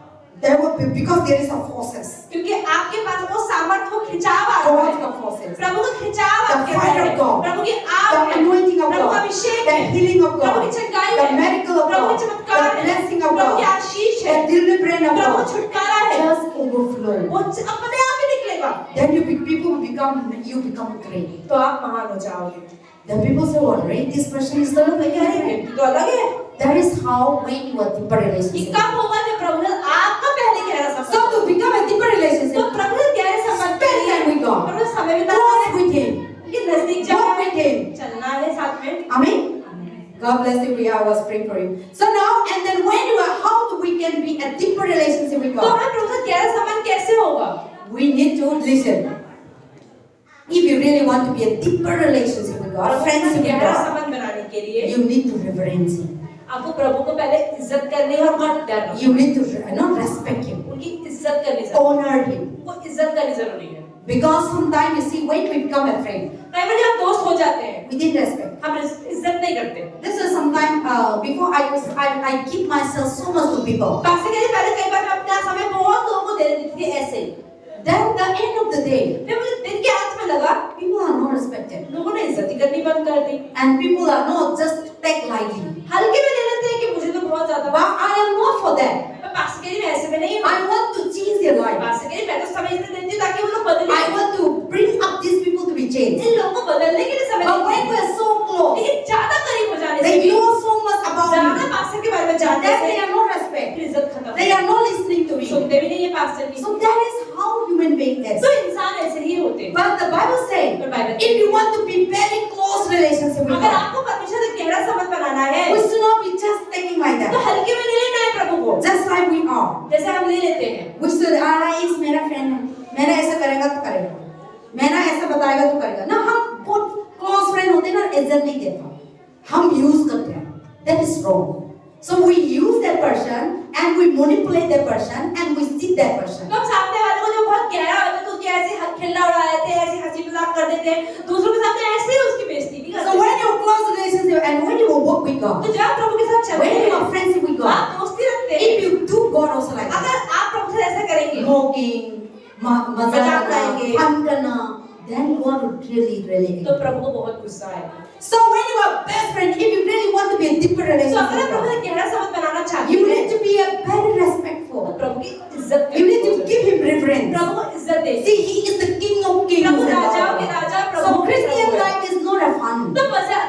There will be, because there is a forces. क्योंकि आपके पास वो सामर्थ, वो खिंचाव आ रहा God है, का forces. प्रभु का खिंचाव The आपके fire अंदर of है, God. प्रभु की The आग है, anointing of प्रभु का God. अभिषेक The है, healing of प्रभु God. की चंगाई The है, miracle of प्रभु God. की चमत्कार The है, blessing of प्रभु की God. आशीष है, The deliverance of Prabhu God. छुटकारा है, Just overflow. वो अपने आप ही निकलेगा। Then people will be you become great. तो आप महान हो जाओगे। The people say, "What? Right? This person is the Lord." अरे व्यक्ति तो अलग है। That is how when you are deeper ये relationship. कब होगा जब प्रभु ने आपका पहले गहरा So संबंध। to become a deeper तो relationship, प्रभु ने गहरे संबंध के spend लिए time with God. प्रभु ने समय बिताना Close है, with Him. ये नजदीक Walk जाना with है, Him. चलना है साथ में। Amen. God bless you. I was praying for you. So now and then when you are, how do we can be a deeper relationship with तो God? हमें प्रभु से गहरा संबंध कैसे होगा? We need to listen. If you really want to be a deeper relationship with God, friendship with गहरा God, संबंध बनाने के लिए you need to reverence Him. आपको प्रभु को पहले इज्जत करनी है और मत डरना। You need to not respect Him, उनकी इज्जत करनी जरूरी honor Him. है। वो इज्जत करनी जरूरी है। Because sometimes you see, when we become a friend, कई बार जब दोस्त हो जाते हैं, we didn't respect. हम इज्जत नहीं करते। This is sometimes before I give myself so much to people. पैसे के लिए पहले कई बार मैं अपना समय बहुत लोगों को दे देती थी ऐसे ही। Then the end of the day, फिर मुझे दिन के अंत में लगा people are not respected, लोगों ने इज्जत ही करनी बंद कर दी। and people are not just take lightly. हल्के में ले लेते हैं कि मुझे तो बहुत ज्यादा। But I am not for that. मैं पैसे के लिए मैं ऐसे में नहीं हूँ। I want to change their life. पैसे के लिए मैं तो समय इसलिए देती हूँ ताकि वो लोग बदले। I want to bring up these people to be changed. इन लोगों को बदलने के लिए समय But देती when हूँ। we are so close, लेकिन ज्यादा करीब हो जाने से they know so much about ज्यादा me पास्टर के बारे में जानते that हैं they are not respect. फिर इज्जत खत्म। They are not listening to me. सुनते भी नहीं है पास्टर की। So that is how human being is. तो इंसान ऐसे ही होते हैं। But the Bible says, पर Bible if you want to be very close relationship with अगर God, आपको परमेश्वर से गहरा संबंध बनाना है we should not be just taking like तो that. हल्के में नहीं लेना है प्रभु को, Just like we are. जैसे हम ले लेते हैं। We should, इस मेरा फ्रेंड है, मेरा ऐसा करेगा तो करेगा, मेरा ऐसा बताएगा तो करेगा ना। हम बहुत क्लोज फ्रेंड होते हैं ना, इज्जत नहीं देता, हम यूज करते हैं। That is wrong. So we use that person and we manipulate that person and we cheat that person. तो हम सामने वाले को जो बहुत गहरा होता है तो उसके ऐसे खिल्ला उड़ा देते हैं, ऐसे हंसी मजाक कर देते हैं, दूसरों के सामने ऐसे ही उसकी बेइज्जती भी करते So हैं। when you close relationship and when you walk with God, तो जब प्रभु के साथ चलते when you हैं, are friendship with आप God, दोस्ती रखते हैं। if you do God also like that, अगर आप प्रभु से ऐसा करेंगे, mocking, मजाक मजाक करना, करेंगे, फन करना, then God would really तो प्रभु को बहुत गुस्सा आएगा। So when you are best friend, if you really want to be a deeper तो relationship अगर आप with प्रभु God, से गहरा संबंध बनाना चाहते you हैं, need to be a very तो respectful. प्रभु की इज्जत You need to करें। give Him reverence. प्रभु को इज्जत दे। See, He is the King of Kings Prabhu and Lord राजाओं of के Lords. राजा, प्रभु So के Christian प्रभु है। life is not a fun. तो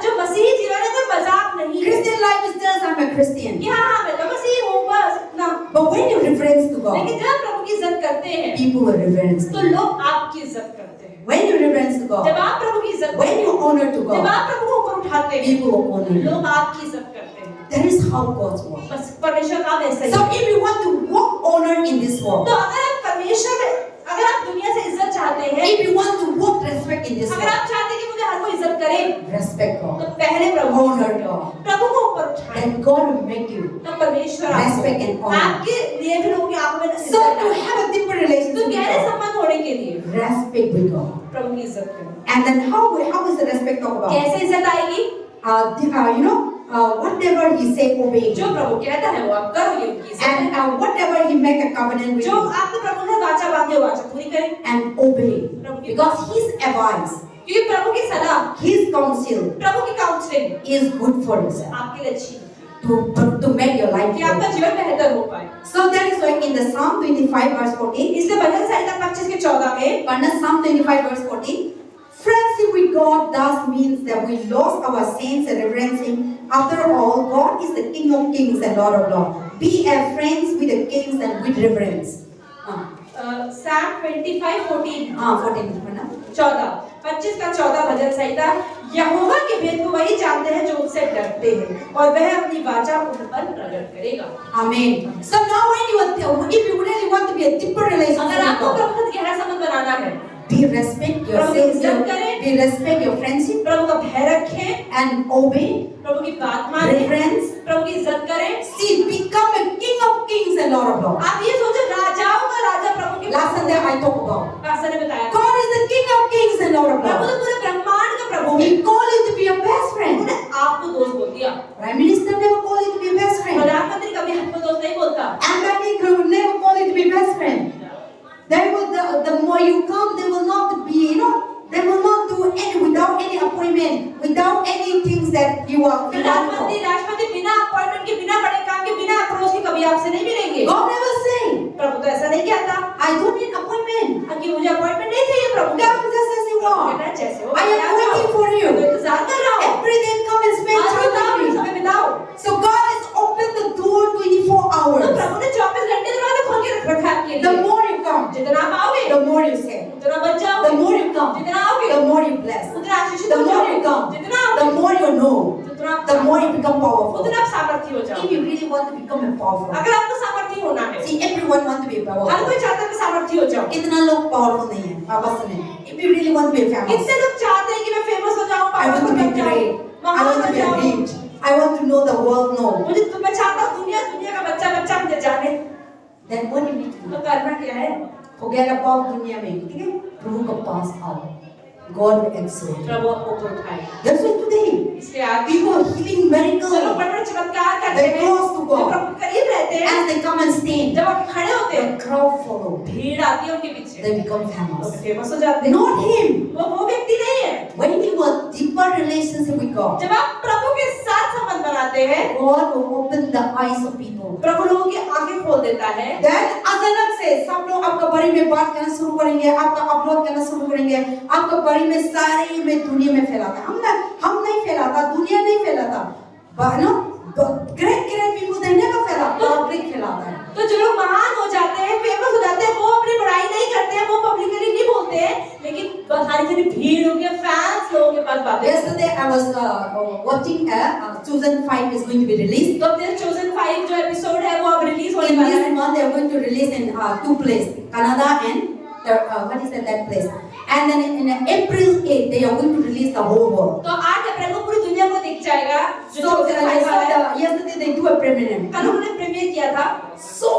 जो मसीही जीवन है वो मजाक नहीं है। Christian life is just I'm a Christian. कि हाँ मैं तो मसीही हूँ बस इतना। But when you reverence to God, लेकिन जब प्रभु की इज्जत करते हैं people will reverence तो you. लोग आपकी इज्जत करते हैं। When you reverence to जब God, आप प्रभु की इज्जत when you honor to जब God, आप प्रभु को ऊपर उठाते हैं people will honor you. लोग आपकी इज्जत करते हैं। That is how God works. बस परमेश्वर का ऐसा ही So है। if you want to walk honor in this world, तो अगर आप परमेश्वर अगर आप दुनिया से इज्जत चाहते हैं, if you want to walk respect in this अगर world, आप चाहते हैं कि मुझे हर कोई इज्जत करे, respect तो God, पहले प्रभु honor God, प्रभु को ऊपर उठाएं। and God will make you. तब परमेश्वर Respect and आपको honor. आपके लिए भी लोगों की आंखों में So इज्जत to डालें। have a deeper तो relationship with गहरे God, संबंध होने के लिए respect with God. प्रभु की इज्जत करें। And then how is the respect talk about? कैसे इज्जत आएगी? Whatever He say, obey. जो प्रभु कहता है वो आप करो, ये उनकी इज्जत है। And whatever He make a covenant with जो you, आपने प्रभु से वाचा बांधी हो वाचा पूरी करें, and obey. Because His advice, क्योंकि प्रभु की सलाह, His counsel प्रभु की counselling is good for yourself, आपके लिए अच्छी है to make your life कि आपका good. जीवन बेहतर हो पाए। So that is why in the Psalm 25 verse 14, इसलिए भजन संहिता 25 के 14 में पढ़ना Psalm 25 verse 14, friendship with God thus means that we lost our sins and reverence Him. After all, God is the King of Kings and Lord of Lords. Be a friends with the kings and with reverence. Psalm 25:14 14 पढ़ना. 14 25 का 14 भजन संहिता। यहोवा के भेद को वही जानते हैं जो उससे डरते हैं और वह अपनी वाचा उन पर प्रकट करेगा। Amen. So now when you if you really want to be a deeper relationship अगर with आपको God, प्रभु से गहरा संबंध बनाना है, be respect प्रभु की इज्जत yourself, करें, be respect your friendship प्रभु का भय रखें, and obey, प्रभु की बात मानें, reverence. प्रभु की इज्जत करें। See, become a King of Kings and Lord of Lords. आप ये सोचो राजाओं का राजा प्रभु के Last Sunday I talked about pastor ने बताया God is the King of Kings and Lord of Prabhu Lords. तो पूरे ब्रह्मांड का प्रभु है। He called you to be your best friend. उन्होंने आपको दोस्त बोल दिया। Prime Minister never called you to be your best friend. प्रधानमंत्री कभी आपको दोस्त नहीं बोलता। Ambassador could never call you to be best friend. They will the more you come, they will not be, they will not do any without any appointment, without any things that you are. प्रधानमंत्री राष्ट्रपति बिना appointment के, बिना बड़े काम के, बिना approach के कभी आपसे नहीं मिलेंगे। God never say, प्रभु तो ऐसा नहीं कहता I don't need appointment. कि मुझे अपॉइंटमेंट नहीं चाहिए प्रभु। Come just as become powerful. उतना आप सामर्थी हो जाओ। If you really want to become a powerful, अगर आपको सामर्थी होना है, see, everyone want to be her powerful. कोई चाहता है मैं सामर्थी हो जाऊं। कितना लोग powerful नहीं है, पापा सुने. If you really want to be famous, कितने लोग चाहते हैं कि मैं फेमस हो जाऊं, I want to be great. I want to be rich. I want to know the world know. मैं चाहता हूँ दुनिया का बच्चा मुझे जाने। Then what you need to तो do? करना क्या है? Forget about दुनिया में, ठीक है? प्रभु का पास आओ. God will exalt. प्रभु आपको उठाए। That's why today इसलिए आज people are healing miracles. जो लोग बड़े-बड़े चमत्कार करते They हैं, close to God. जो प्रभु के करीब रहते हैं, As they come and stand, जब आप खड़े होते हैं, the crowd follow. भीड़ आती है उनके पीछे, They become लोग famous. फेमस हो जाते हैं। Not him. वो व्यक्ति नहीं है। When you have deeper relationship with God, जब आप प्रभु के साथ संबंध बनाते हैं, God will open the eyes of people. प्रभु लोगों की आंखें खोल देता है। Then अचानक से सब लोग आपका बारे में बात करना शुरू करेंगे, आपका अपलोड करना शुरू करेंगे, आपका बारे में सारे में दुनिया में फैलाता। हम नहीं फैलाता, दुनिया नहीं फैलाता, ग्रेट people they never फैलाता, पब्लिक फैलाता है। तो जो लोग महान हो जाते हैं, फेमस हो जाते हैं, वो अपनी बड़ाई नहीं करते हैं, वो पब्लिकली नहीं बोलते हैं, लेकिन सारी भीड़ उनके फैंस लोगों के पास बातें। Yesterday I was watching Chosen 5 is going to be released. तो this Chosen 5 जो एपिसोड है वो अब रिलीज होने In वाला this है। month they are going to release in 2 places, Canada and what is that place? And then in April 8 they are going to release the whole world. तो 8 अप्रैल को पूरी दुनिया को दिख जाएगा जो So Chosen 5 वाला है। yesterday they do a premiere. कल उन्होंने प्रीमियर किया था। So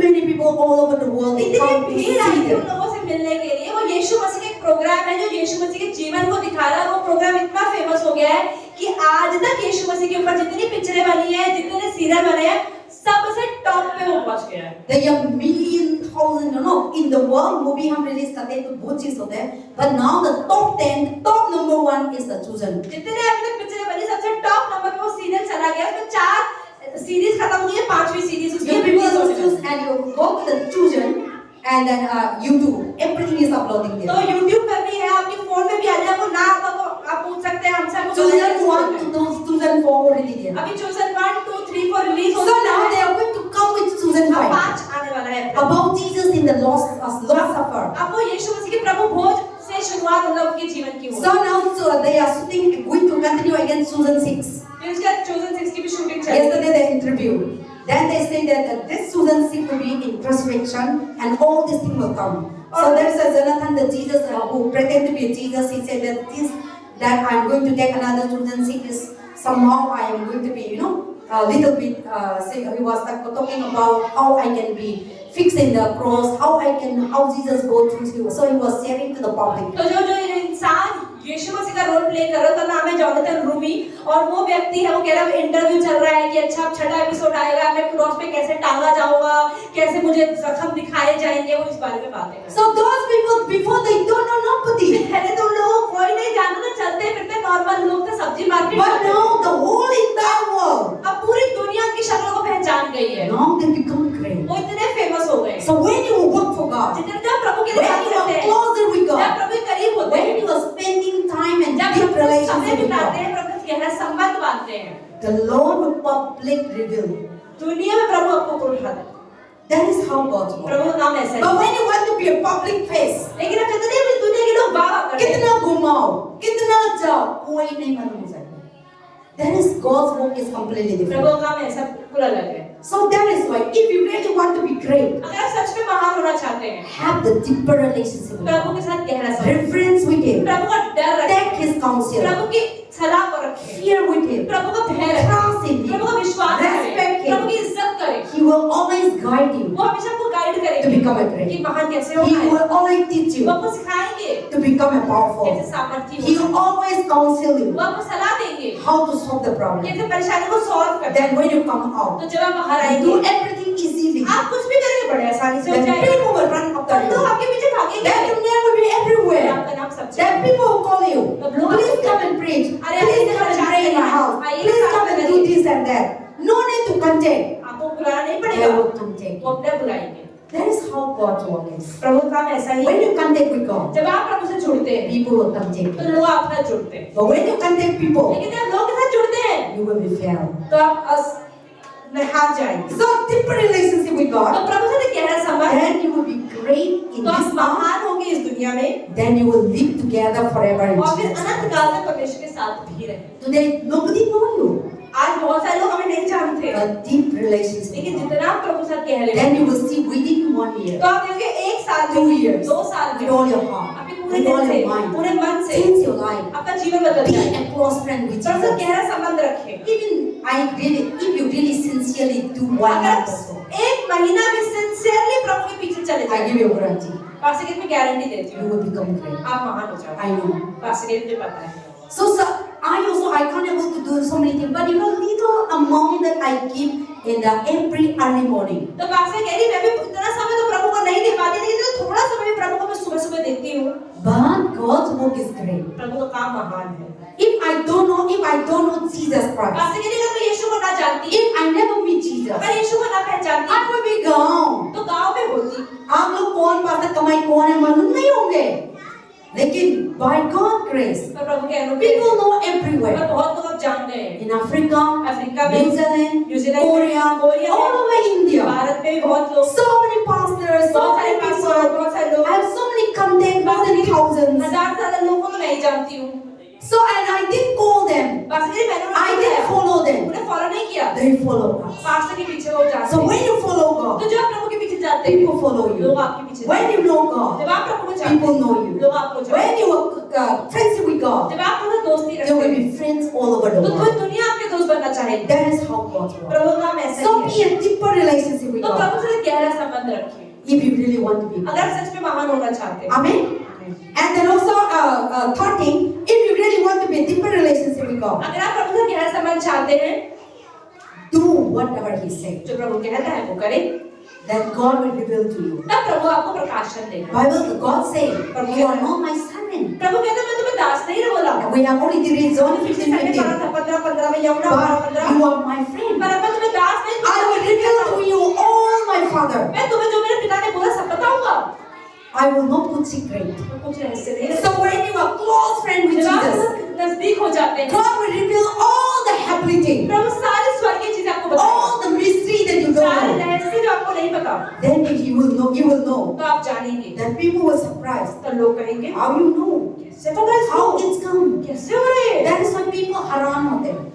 many people all over the world they इतनी come to भीड़ आई see थी उन them. लोगों से मिलने के लिए। वो यीशु मसीह का एक प्रोग्राम है जो यीशु मसीह के जीवन को दिखा रहा है। वो प्रोग्राम इतना फेमस हो गया है कि आज तक यीशु मसीह के ऊपर जितनी पिक्चरें बनी है, जितने सीरियल बने हैं, सबसे टॉप पे वो पहुंच गया है। There are million thousand, in the world movie हम रिलीज करते हैं तो बहुत चीज होते हैं, but now the top 10, top number 1 is the Chosen. जितने अभी तक पिक्चरें बनी सबसे टॉप नंबर पे वो सीरियल चला गया। उसमें 4 सीरीज खत्म हुई है, 5वीं सीरीज उसकी You रिलीज people होने choose वाली है। and you go to the Chosen and then YouTube, everything is uploading तो there. YouTube पर भी है, आपके फोन में भी आ जाए। आपको ना आता तो आप पूछ सकते हैं हमसे। हमको Chosen 1 to Chosen 4 already there. अभी Chosen 1, 2, 3, 4 रिलीज हो So चुका now है। they are going to come with Chosen अब 5 5 आने वाला है। about Jesus in the Last Supper. अब वो यीशु मसीह के प्रभु भोज से शुरुआत मतलब उनके जीवन की So हुई। now they are shooting, going to continue against Chosen 6. फिर उसके बाद Chosen 6 की भी शूटिंग चली। Yesterday they interviewed. Then they say that this Chosen 6 will be in crucifixion and all these things will come. So there is a Jonathan, the Jesus who pretend to be Jesus. He said that I am going to take another Chosen 6. Somehow I am going to be, a little bit. He was talking about how I can be fixed in the cross, how Jesus go through. So he was sharing to the public. तो जो इंसान यीशु मसीह का role play कर रहा था, नाम है Jonathan Rumi, और वो व्यक्ति है, वो कह रहा है इंटरव्यू चल रहा है कि अच्छा अब 6वां एपिसोड आएगा, मैं क्रॉस पे कैसे टांगा जाऊंगा, कैसे मुझे जख्म दिखाए जाएंगे, वो इस बारे में बातें कर। So those people before they don't know nobody. पहले तो लोग कोई नहीं जानता था, चलते फिरते नॉर्मल लोग थे, सब्जी market. But now the whole entire world. अब पूरी दुनिया की शक्लों को पहचान गई है। Now they become great. वो इतने फेमस हो गए। So when you work for God, जितने जब प्रभु के लिए when काम you करते are हैं, closer with जब God, प्रभु के करीब होते हैं, when you are spending time and जब deep प्रभु समय relationship with बिताते God, हैं, प्रभु से गहरा संबंध बांधते हैं, the Lord will public reveal. दुनिया में प्रभु आपको ऊपर उठा देता है। That is how God works. प्रभु का काम ऐसा है। But when you want to be a public face, लेकिन अब जितने भी दुनिया के लोग वाह करते हैं, कितना घुमाओ, कितना जाओ, कोई नहीं मालूम हो सकता. That is God's work is completely Prabhu different. का काम ऐसा पूरा अलग है। So that is why if you really want to be great, अगर आप सच में महान होना चाहते हैं, have the deeper relationship with Prabhu God. के साथ गहरा संबंध, Reverence with Him. प्रभु का डर रखें, Take His counsel. प्रभु की सलाह को रखें, Fear with Him. प्रभु का भय रखें, Trust in प्रभु Him. का विश्वास Respect करें, Him. प्रभु की इज्जत करें। He will always guide you वो हमेशा आपको गाइड to करेंगे become a कि great. महान कैसे He होना है। will always teach वो you आपको सिखाएंगे to become a कैसे powerful. सामर्थ्य He होना will always counsel है। you वो आपको सलाह देंगे how to solve the problem. कैसे परेशानी को सॉल्व करना है। Then when you come out, तो जब आप बाहर you आएंगे, do everything easily. आप कुछ भी करेंगे बड़े आसानी से हो Then जाएगा। people will run after लोग you. आपके पीछे भागेंगे। Then your name will be everywhere. आपका नाम सब Then people will call you. लोग Please आपको come and preach. अरे Please ऐसे come and प्रचार pray in my करिए। house. आइए Please प्रार्थना come and do करिए। this and that. No need to contact. आपको बुलाना नहीं They पड़ेगा, will contact. वो अपने बुलाएंगे। That is how God's work is. प्रभु का काम ऐसा ही When है। you contact with God, जब आप प्रभु से जुड़ते हैं, people will contact तो you. लोग आपके साथ जुड़ते हैं। But when you contact people, लेकिन जब लोग के साथ जुड़ते हैं, you will be failed. तो आप हार जाएंगे। So deeper relationship with तो God, प्रभु से गहरा संबंध, then you will be great in तो आप this life. महान होंगे इस दुनिया में, Then you will live together forever in और फिर Jesus. अनंत काल तक परमेश्वर के साथ भी रहें। Today nobody know you. आज बहुत सारे लोग हमें नहीं जानते, a deep relationship. लेकिन जितना प्रभु साथ गहरे Then you will see within 1 year, तो आप देखोगे 1 साल 2 में, years, 2 साल with में all your heart, आपके पूरे with दिल all से, your mind, पूरे मन से change your life. आपका जीवन बदल Be जाए। a close friend with प्रभु से Jesus. गहरा संबंध रखें। Even if you really sincerely do 1 month or so, अगर 1 महीना भी सिंसियरली प्रभु के पीछे चले I जाए, give you a guarantee, pastor की मैं गारंटी देती you हूँ, will become great. आप महान हो जाओगे। I know. पास्टर की मुझे पता है। So I can't able to do so many things, but little amount that I give in the every early morning. तो पास्टर कह रही मैं भी इतना समय तो प्रभु को नहीं दे पाती, लेकिन थोड़ा समय प्रभु को मैं सुबह-सुबह देती हूँ। But God's work is great. प्रभु का काम महान है। If I don't know Jesus Christ, pastor कह रही अगर मैं यीशु को ना जानती, if I never meet Jesus, अगर यीशु को ना पहचानती, I will be gone. तो गांव में होती। आप लोग कौन पास्टर कमाई कौन है मालूम नहीं होंगे, लेकिन by God's grace, पर प्रभु के अनुग्रह people know पर everywhere. बहुत लोग अब जान गए हैं। In Africa, अफ्रीका में, New Zealand, New Zealand, Korea, Korea all में, over India. भारत में भी बहुत लोग, So many pastors, so बहुत many सारे people. पास्टर, बहुत सारे लोग, I have so many content, more than thousands. हजार से ज्यादा लोगों को नहीं जानती हूँ। So and I didn't call them. Pastor कह रही मैंने I didn't follow them. उन्हें फॉलो नहीं किया। They follow us. पास्टर के पीछे वो जाते So हैं। when you follow God, तो जब आप प्रभु के पीछे जाते हैं, people follow you. लोग आपके पीछे When जाते you हैं। know God, जब आप प्रभु को जानते people हैं, know you. लोग आपको जानते When हैं। you are friends with God, जब आप प्रभु दोस्ती there रखते will हैं, be friends all over the तो पूरी world. दुनिया आपके दोस्त बनना चाहेगी। That is how God works. प्रभु का काम ऐसा So ही be है। a deeper relationship with तो God प्रभु से गहरा संबंध रखिए। if you really want to be. अगर आप सच में महान होना चाहते हैं। Amen. And then also, third thing, if you really want to be a deeper relationship with God, अगर आप प्रभु से गहरा संबंध चाहते हैं, do whatever He says. जो प्रभु कहता है वो करें, That God will reveal to you. तब प्रभु आपको प्रकाशन देगा। Bible, God says, "You are not my servant." प्रभु कहते हैं मैं तुम्हें दास नहीं बोला। We have already read John 15:15. 15 में Yamuna But 15 you are my friend. पर मैं तुम्हें दास नहीं, I will reveal to you all my Father. मैं तुम्हें जो मेरे पिता ने बोला सब बताऊंगा। I will not put secret. कुछ रहस्य नहीं So when you are close friend with जब आप Jesus, नजदीक हो जाते हैं, God will reveal all the heavenly things, प्रभु सारी स्वर्गीय चीजें आपको बताएगा। all the mystery that you सारे don't know. रहस्य जो आपको नहीं पता, Then you will know. तो आप जानेंगे। Then people will surprise. तो लोग कहेंगे How you know? कैसे पता है How इसको? it's come? कैसे हो रही है? That is why people haram होते हैं.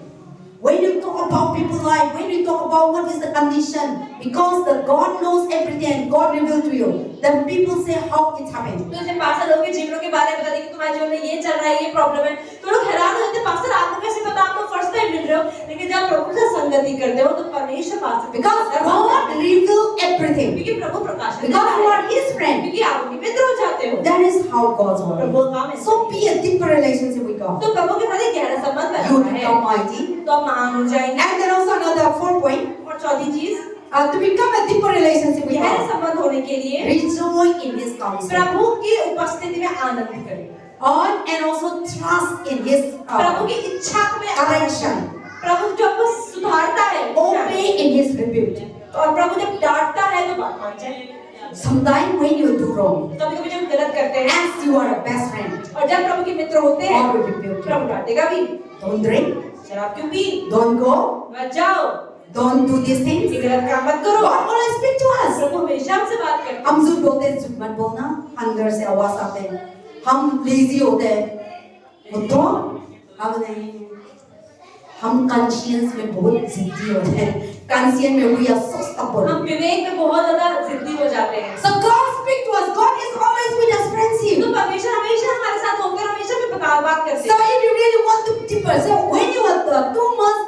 When you talk about people's life, when you talk about what is the condition, because the God knows everything and God reveals to you, then people say how it happened. तो जब pastor लोगों के जीवनों के बारे में बता दें कि तुम्हारे जीवन में ये चल रहा है, ये प्रॉब्लम है, तो लोग हैरान हो जाते हैं, पास्टर आपको कैसे पता, आप लोग फर्स्ट टाइम मिल रहे हो, लेकिन जब प्रभु से संगति करते हो तो परमेश्वर pastor Because God reveals everything. क्योंकि प्रभु प्रकाश Because you are His friend. क्योंकि आप उनके मित्र हो जाते हो। That is how God's work. प्रभु का काम है। So be a deeper relationship with God. तो प्रभु के साथ एक गहरा संबंध You बनाना है, become mighty. तो आप महान हो जाएंगे। And then also another fourth point, और चौथी चीज, to become a deeper relationship with गहरे God, संबंध होने के लिए rejoice in His counsel. प्रभु की उपस्थिति में आनंद करें, And also trust in His प्रभु की इच्छा में correction. प्रभु जो आपको सुधारता है, Obey in His rebuke. और प्रभु जब डांटता है तो बात मान जाए। Sometimes when you do wrong, कभी-कभी जब गलत करते हैं, as you are a best friend, और जब प्रभु के मित्र होते हैं, God will rebuke you. प्रभु डांटेगा भी। Don't drink, शराब क्यों पी? don't go, मत जाओ, don't do these things. ये गलत काम मत करो। God always speak to us. प्रभु हमेशा हमसे बात करते हैं। हम झूठ बोलते हैं, झूठ मत बोलना, अंदर से आवाज आते हैं। हम लेजी होते हैं, तो हम नहीं, हम कॉन्शियंस में बहुत जिद्दी होते हैं। कॉन्शियंस में we are so stubborn. हम विवेक में बहुत ज्यादा जिद्दी हो जाते हैं। So God speak to us. God is always with us, friendship. तो परमेश्वर हमेशा हमारे साथ होकर हमेशा भी बात करते So हैं। if you really want to deeper, so when you are too much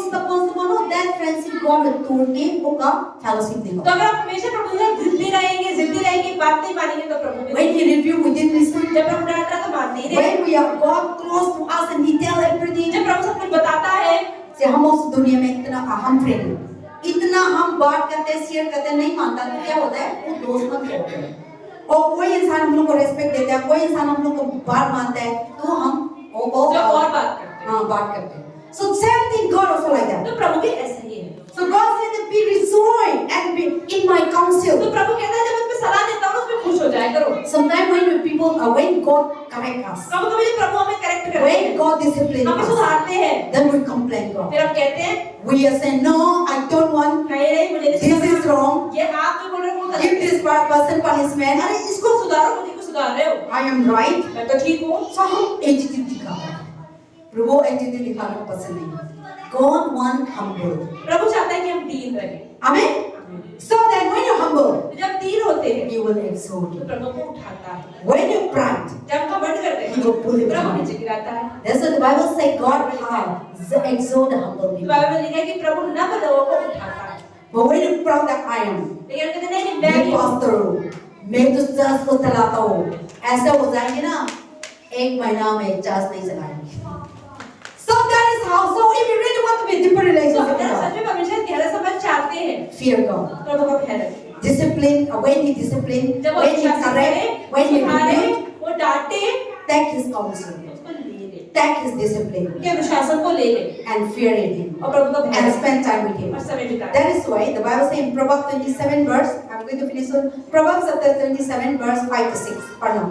stubborn, that friendship God will तोड़ के होगा fellowship देगा. तो अगर आप हमेशा प्रभु से जिद्दी रहेंगे, बात नहीं मानेंगे तो प्रभु भी When He rebuke, we didn't listen. जब प्रभु डांट रहा तो मान नहीं रहे। When we are God close to us and He tell everything. जब प्रभु सब कुछ बताता है, से हम उस दुनिया में इतना अहम फ्रेंड हैं, इतना हम बात करते हैं, शेयर करते हैं, नहीं मानता तो क्या होता है, वो दोस्त बन जाते हैं। और कोई इंसान हम लोग को रेस्पेक्ट देता है, कोई इंसान हम लोग को बात मानता है, तो हम वो जब और बात करते हैं। हाँ बात करते हैं। So same thing God also like that. तो प्रभु भी ऐसा ही है। So God said that be rejoice and be in my counsel. तो प्रभु कहता है जब मैं तुम्हें सलाह देता हूँ उसमें खुश हो जाया करो। Sometimes when God correct us, कभी-कभी जब प्रभु हमें करेक्ट करते when हैं, God discipline हमें us, सुधारते हैं, then we complain God. फिर हम कहते हैं We are saying no, I don't want. नहीं मुझे This is wrong. ये आप जो बोल रहे हो वो Give गलत है। this person punishment. अरे इसको सुधारो, मुझे को सुधार रहे हो। I am right. मैं तो ठीक हूँ। So हम एटीट्यूड दिखाते हैं। प्रभु एटीट्यूड दिखाना पसंद नहीं। God wants humble. प्रभु चाहता है कि हम दीन रहें। Amen? So that when you're humble, जब दीन होते हैं, He will exalt तो you. प्रभु को उठाता है। When you're proud, जब घमंड करते He हैं, will pull you Prabhu down. नीचे गिराता है। That's what the Bible says. God exalt the humble people. Bible में लिखा है कि प्रभु नम्र लोगों को उठाता है। But when you're proud that I am, लेकिन कहते नहीं मैं मैं ही हूँ। pastor हूँ, मैं तो चर्च को चलाता हूँ, ऐसा हो जाएंगे ना, एक महीना में चर्च नहीं चलाएंगे। So that is how. So if you really want to be a deeper तो relationship with अगर God, सच में परमेश्वर से गहरा संबंध चाहते हैं, fear God. प्रभु का भय रखें। Discipline, when He discipline, जब वो when He शासन correct, करे, when He सुधारे, rebuke, वो डांटे, take His counsel, उसको ले ले, take His discipline, उनके अनुशासन को ले ले, and fear Him, और प्रभु का भय and रखें, spend time with Him. और समय बिताए। That is why the Bible says in Proverbs 27 verse, I'm going to finish soon. Proverbs chapter 27 verse 5 to 6. Pardon.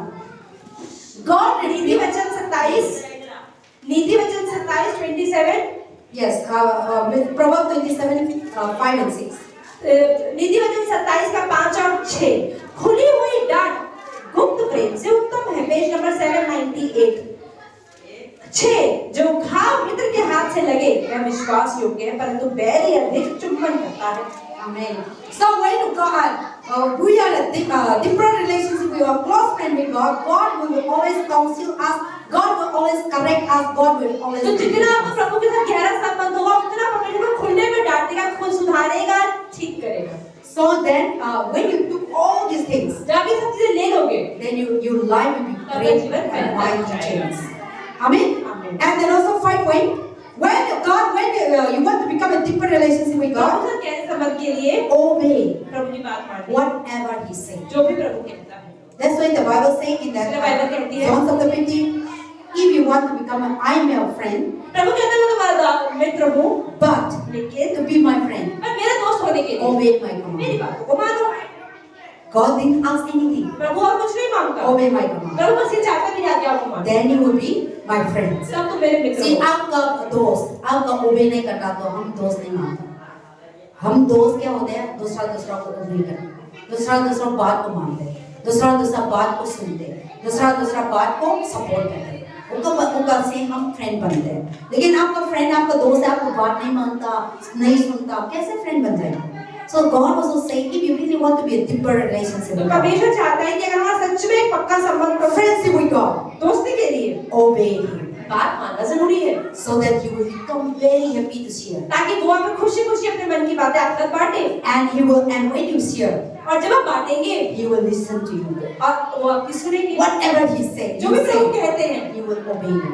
God नीति rebuked. वचन 27, नीति वचन 27, 27, Yes, Proverbs 27 5 and 6. नीति वचन 27 का 5 और 6, खुली हुई डांट गुप्त प्रेम से उत्तम है। Page number 798। 6, जो घाव मित्र के हाथ से लगे वह विश्वास योग्य है, परंतु बैरी अधिक चुंबन करता है। Amen. So when God, we are a different relationship with our close friend with God, God will always counsel us, God will always correct us, God will always. तो जितना आपको प्रभु के साथ गहरा संबंध होगा, उतना परमेश्वर को खुलने में डांटेगा, खुद सुधारेगा, ठीक करेगा। So then, when you do all these things, जब आप ये सब चीजें ले लोगे, then your life will be great and mind to change. Amen. Amen. And then also 5 point. When you want to become a deeper relationship with Prabhu God, के साथ गहरे संबंध के लिए obey प्रभु की बात मानिए, whatever He says. जो भी प्रभु कहता है। That's why the Bible says in that इसलिए बाइबल कहती है, John chapter 15, if you want to become an I'm your friend, प्रभु कहता है मैं तुम्हारा मित्र हूँ, but लेकिन to be my friend, मैं मेरा दोस्त होने के लिए obey my मेरी command. बातों को मानो। God didn't ask anything. प्रभु और कुछ नहीं मांगता, Obey my command. प्रभु बस ये चाहता मेरी आज्ञा को मानो। Then you will be my friend. सब तुम मेरे मित्र See, हो। आपका दोस्त आपका obey नहीं करता तो हम दोस्त नहीं मानते। हम दोस्त क्या होते हैं? दूसरा को obey करते, दूसरा बात को मानते, दूसरा बात को सुनते, दूसरा बात को सपोर्ट करते। उनका से हम फ्रेंड बनते हैं। लेकिन आपका फ्रेंड, आपका दोस्त है, आपको बात नहीं मानता, नहीं सुनता, कैसे फ्रेंड बन जाएगा? So God also saying, if you really want to be a deeper relationship तो with God, परमेश्वर चाहता है कि अगर हमारा सच में एक पक्का संबंध हो, friendship with God, दोस्ती के लिए obey Him, बात मानना जरूरी है, so that you will become very happy to share. ताकि वो हमें खुशी-खुशी अपने मन की बातें आपके साथ बांटे। And when you share, और जब आप बांटेंगे, He will listen to you. और वो आपकी सुनेंगे। Whatever He says, जो भी प्रभु कहते हैं, He will obey you.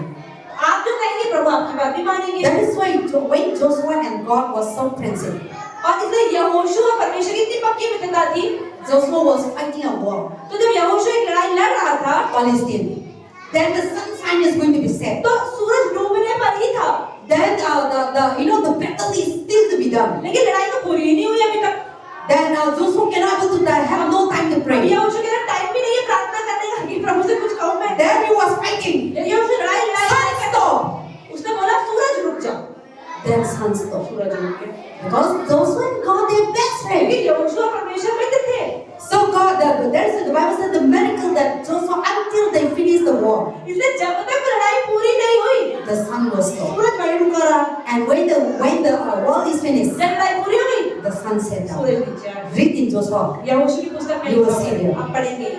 आप जो कहेंगे प्रभु आपकी बात भी मानेंगे। That is why when Joshua and God was so friendship, और इसलिए यहोशू और परमेश्वर की इतनी पक्की मित्रता थी। Joshua was fighting a war, तो जब यहोशू एक लड़ाई लड़ रहा था, Palestine, then the sunshine is going to be set. तो सूरज डूबने पर ही था। Then the battle is still to be done. लेकिन लड़ाई तो पूरी नहीं हुई अभी तक। Then Joshua cannot able to have no time to अभी pray. यहोशू के पास टाइम भी नहीं है प्रार्थना करने का कि प्रभु से कुछ कहूं मैं। Then he was fighting. यहोशू लड़ाई Sun stop. उसने बोला सूरज रुक जा। Then sun stop. सूरज रुक गया। Because Joshua and God they best friends. लेकिन यहोशू और परमेश्वर मित्र थे। So God, the Bible said the miracle that Joshua until they finished the war, इसलिए जब तक लड़ाई पूरी नहीं हुई, the sun was stopped. सूरज वहीं रुका रहा। And when the war is finished, जब लड़ाई पूरी हो गई, the sun set down. सूरज नीचे आ गया। Read in Joshua. यहोशू की पुस्तक में You will लिखा see है, there. आप पढ़ेंगे।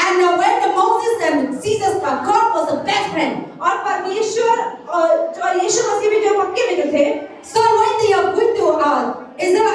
And when the Moses and Jesus, God was the best friend. और परमेश्वर और यीशु मसीह भी जो पक्के मित्र थे, So when they are going to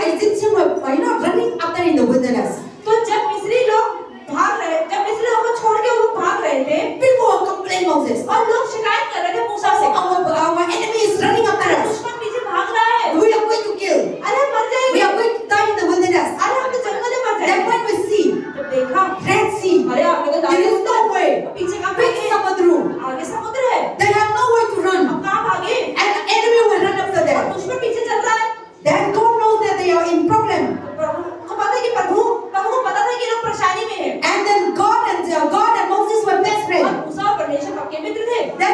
Egyptian were running after in the wilderness, तो जब मिस्री लोग जब मिस्री लोगों को छोड़ के वो भाग रहे थे, people were complaining Moses. और लोग शिकायत कर रहे थे मूसा से, Our enemy is running after us. दुश्मन पीछे भाग रहा है, We are going to kill. अरे मर We जाएंगे, are going to die in the wilderness. अरे हम तो जंगल में मर Then जाएंगे। when we see जब देखा, Red Sea, अरे आगे तो there is no way. पीछे कहाँ Big भागे? Samudru. आगे समुद्र है, They have no way to run. अब कहाँ भागे? And the enemy will run after और them. दुश्मन पीछे चल रहा है। Then God knows that they are in problem. प्रभु को पता है कि प्रभु को पता था कि लोग परेशानी में हैं। And then God and Moses were best और friends. मूसा और परमेश्वर पक्के मित्र थे। Then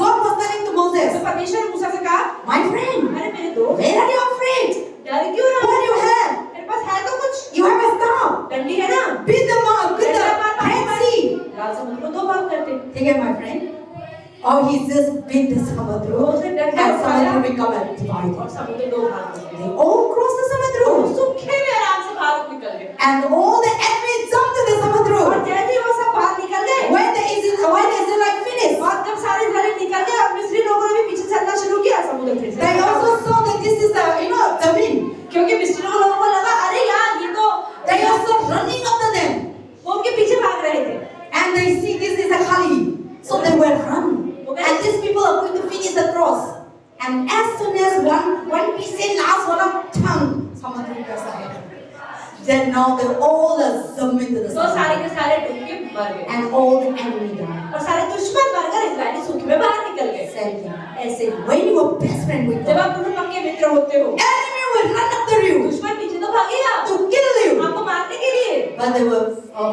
God was telling to तो Moses, परमेश्वर ने मूसा से कहा, my friend, अरे मेरे दोस्त, where are you afraid? डर क्यों रहा? What do you have? मेरे पास है तो कुछ, You have a staff. डंडी है ना? Beat the Red Sea. लाल समुद्र को दो भाग करते। ठीक है, my friend. or he just beat the Samudra उसे डंडा and उठाया Samudra become और divided. समुद्र दो भाग हो They गया। all crossed the Samudra सूखे में आराम से बाहर निकल गए and all the enemies jumped to the और Samudra. जैसे ही वो सब बाहर निकल गए When the Israelites finished, और जब सारे इजरायली निकल गए और मिस्री लोगों ने भी पीछे चलना शुरू किया समुद्र फिर से they also saw that this is Tamim. क्योंकि मिस्री लोगों को लगा अरे यार ये तो They also running after them. वो उनके पीछे भाग रहे थे And they see this is a Khali. So they were run. And these people are going to finish the cross. And as soon as one piece in last one of tongue, Samudra goes ahead. Then now they all are submit to the तो सारे Samudra. के सारे डूब के मर गए And all the enemy died. और सारे दुश्मन मरकर इजरायली सूखे में बाहर निकल गए Same thing. ऐसे ही When you are best friend with जब God, आप दोनों पक्के मित्र होते हो enemy will run after you दुश्मन पीछे तो भागेगा to kill you. आपको मारने के लिए But they will